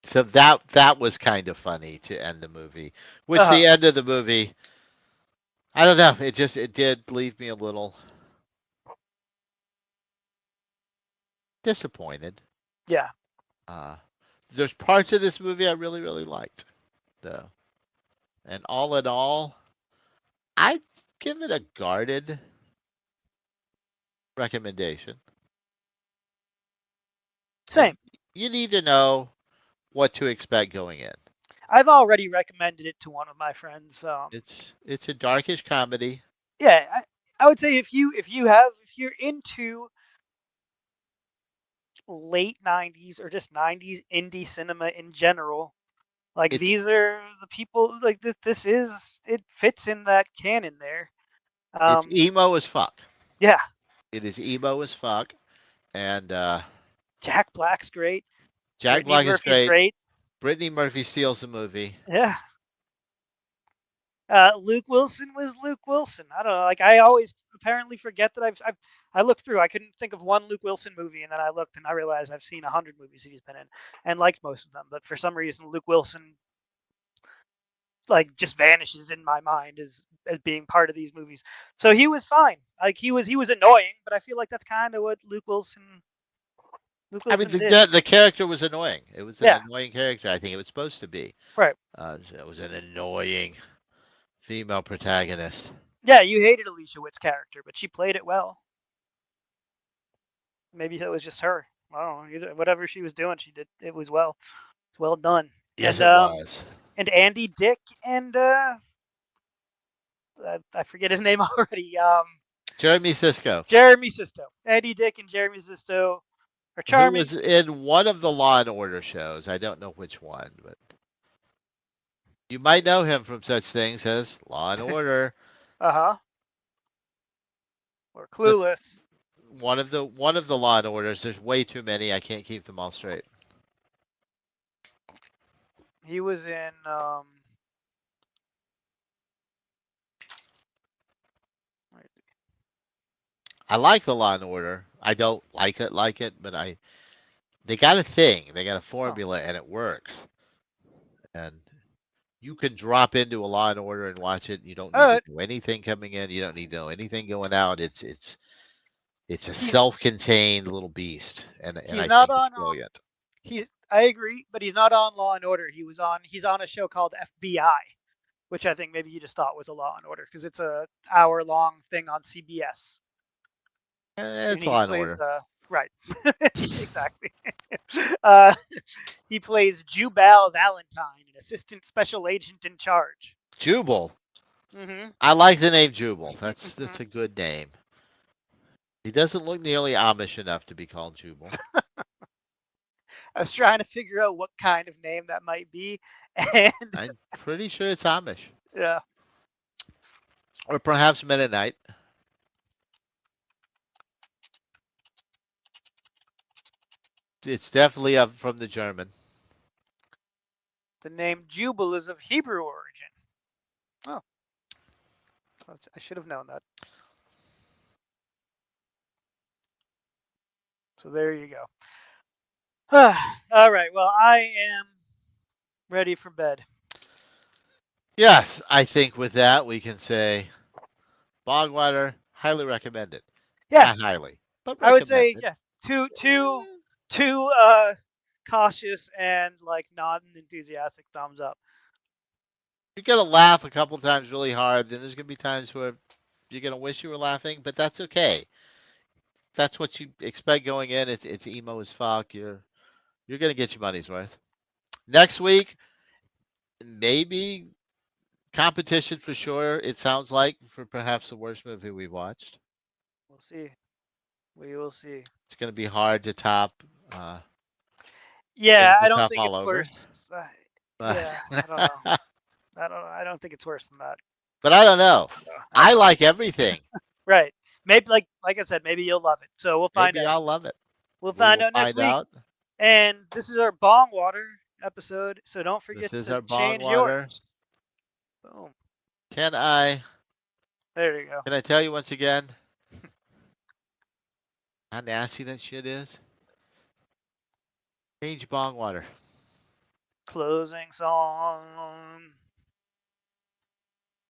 So that was kind of funny to end the movie. Which the end of the movie, I don't know. It did leave me a little disappointed. Yeah. Uh, there's parts of this movie I really really liked, though, and all in all, I'd give it a guarded recommendation. Same. You need to know what to expect going in. I've already recommended it to one of my friends. It's a darkish comedy. Yeah, I would say if you're into late 90s or just 90s indie cinema in general, like It's these are the people like this it fits in that canon there. it's emo as fuck. Yeah, It is emo as fuck, and Jack Black's great. Jack Brittany Black is Murphy's great. great. Brittany Murphy steals the movie. Yeah. Luke Wilson was Luke Wilson. I don't know. Like I always apparently forget that I looked through. I couldn't think of one Luke Wilson movie, and then I looked and I realized I've seen 100 movies he's been in and liked most of them. But for some reason, Luke Wilson like just vanishes in my mind as being part of these movies. So he was fine. Like he was annoying, but I feel like that's kind of what Luke Wilson I mean, did. the character was annoying. It was an annoying character. I think it was supposed to be. Right. It was an annoying female protagonist. Yeah, you hated Alicia Witt's character, but she played it well. Maybe it was just her. I don't know. Either, whatever she was doing, she did it was well. Well done. Yes, And, it was. And Andy Dick and I forget his name already. Jeremy Sisko. Jeremy Sisto. Andy Dick and Jeremy Sisto are charming. Who was in one of the Law and Order shows. I don't know which one, but you might know him from such things as Law and Order. Or Clueless. One of the Law and Orders. There's way too many. I can't keep them all straight. He was in I like the Law and Order. I don't like it, but they got a thing. They got a formula and it works. And you can drop into a Law and Order and watch it. You don't need to do anything coming in. You don't need to know anything going out. It's a self-contained little beast, and I think it's brilliant. I agree, but he's not on Law and Order. He's on a show called FBI, which I think maybe you just thought was a Law and Order because it's a hour-long thing on CBS. It's Law and Order. Right. Exactly. He plays Jubal Valentine, an assistant special agent in charge. Jubal. Mm-hmm. I like the name Jubal. That's a good name. He doesn't look nearly Amish enough to be called Jubal. I was trying to figure out what kind of name that might be, and I'm pretty sure it's Amish. Yeah. Or perhaps Mennonite. It's definitely up from the German. The name Jubal is of Hebrew origin. Oh. I should have known that. So there you go. All right. Well, I am ready for bed. Yes, I think with that we can say Bongwater, highly recommended. Yeah. Not highly, but I would say too cautious and like not an enthusiastic thumbs up. You're gonna laugh a couple times really hard, then there's gonna be times where you're gonna wish you were laughing, but that's okay. That's what you expect going in. It's emo as fuck. You're gonna get your money's worth. Next week, maybe competition for sure. It sounds like for perhaps the worst movie we've watched. We'll see. We will see. It's gonna be hard to top. Yeah, I don't think it's worse. Yeah, I don't know. I don't think it's worse than that. But I don't know. I like everything. Right. Maybe like I said, maybe you'll love it. So we'll find out. Maybe I'll love it. We'll find out next week. And this is our Bongwater episode, so don't forget to change yours. Boom. There you go. Can I tell you once again how nasty that shit is? Change Bongwater. Closing song.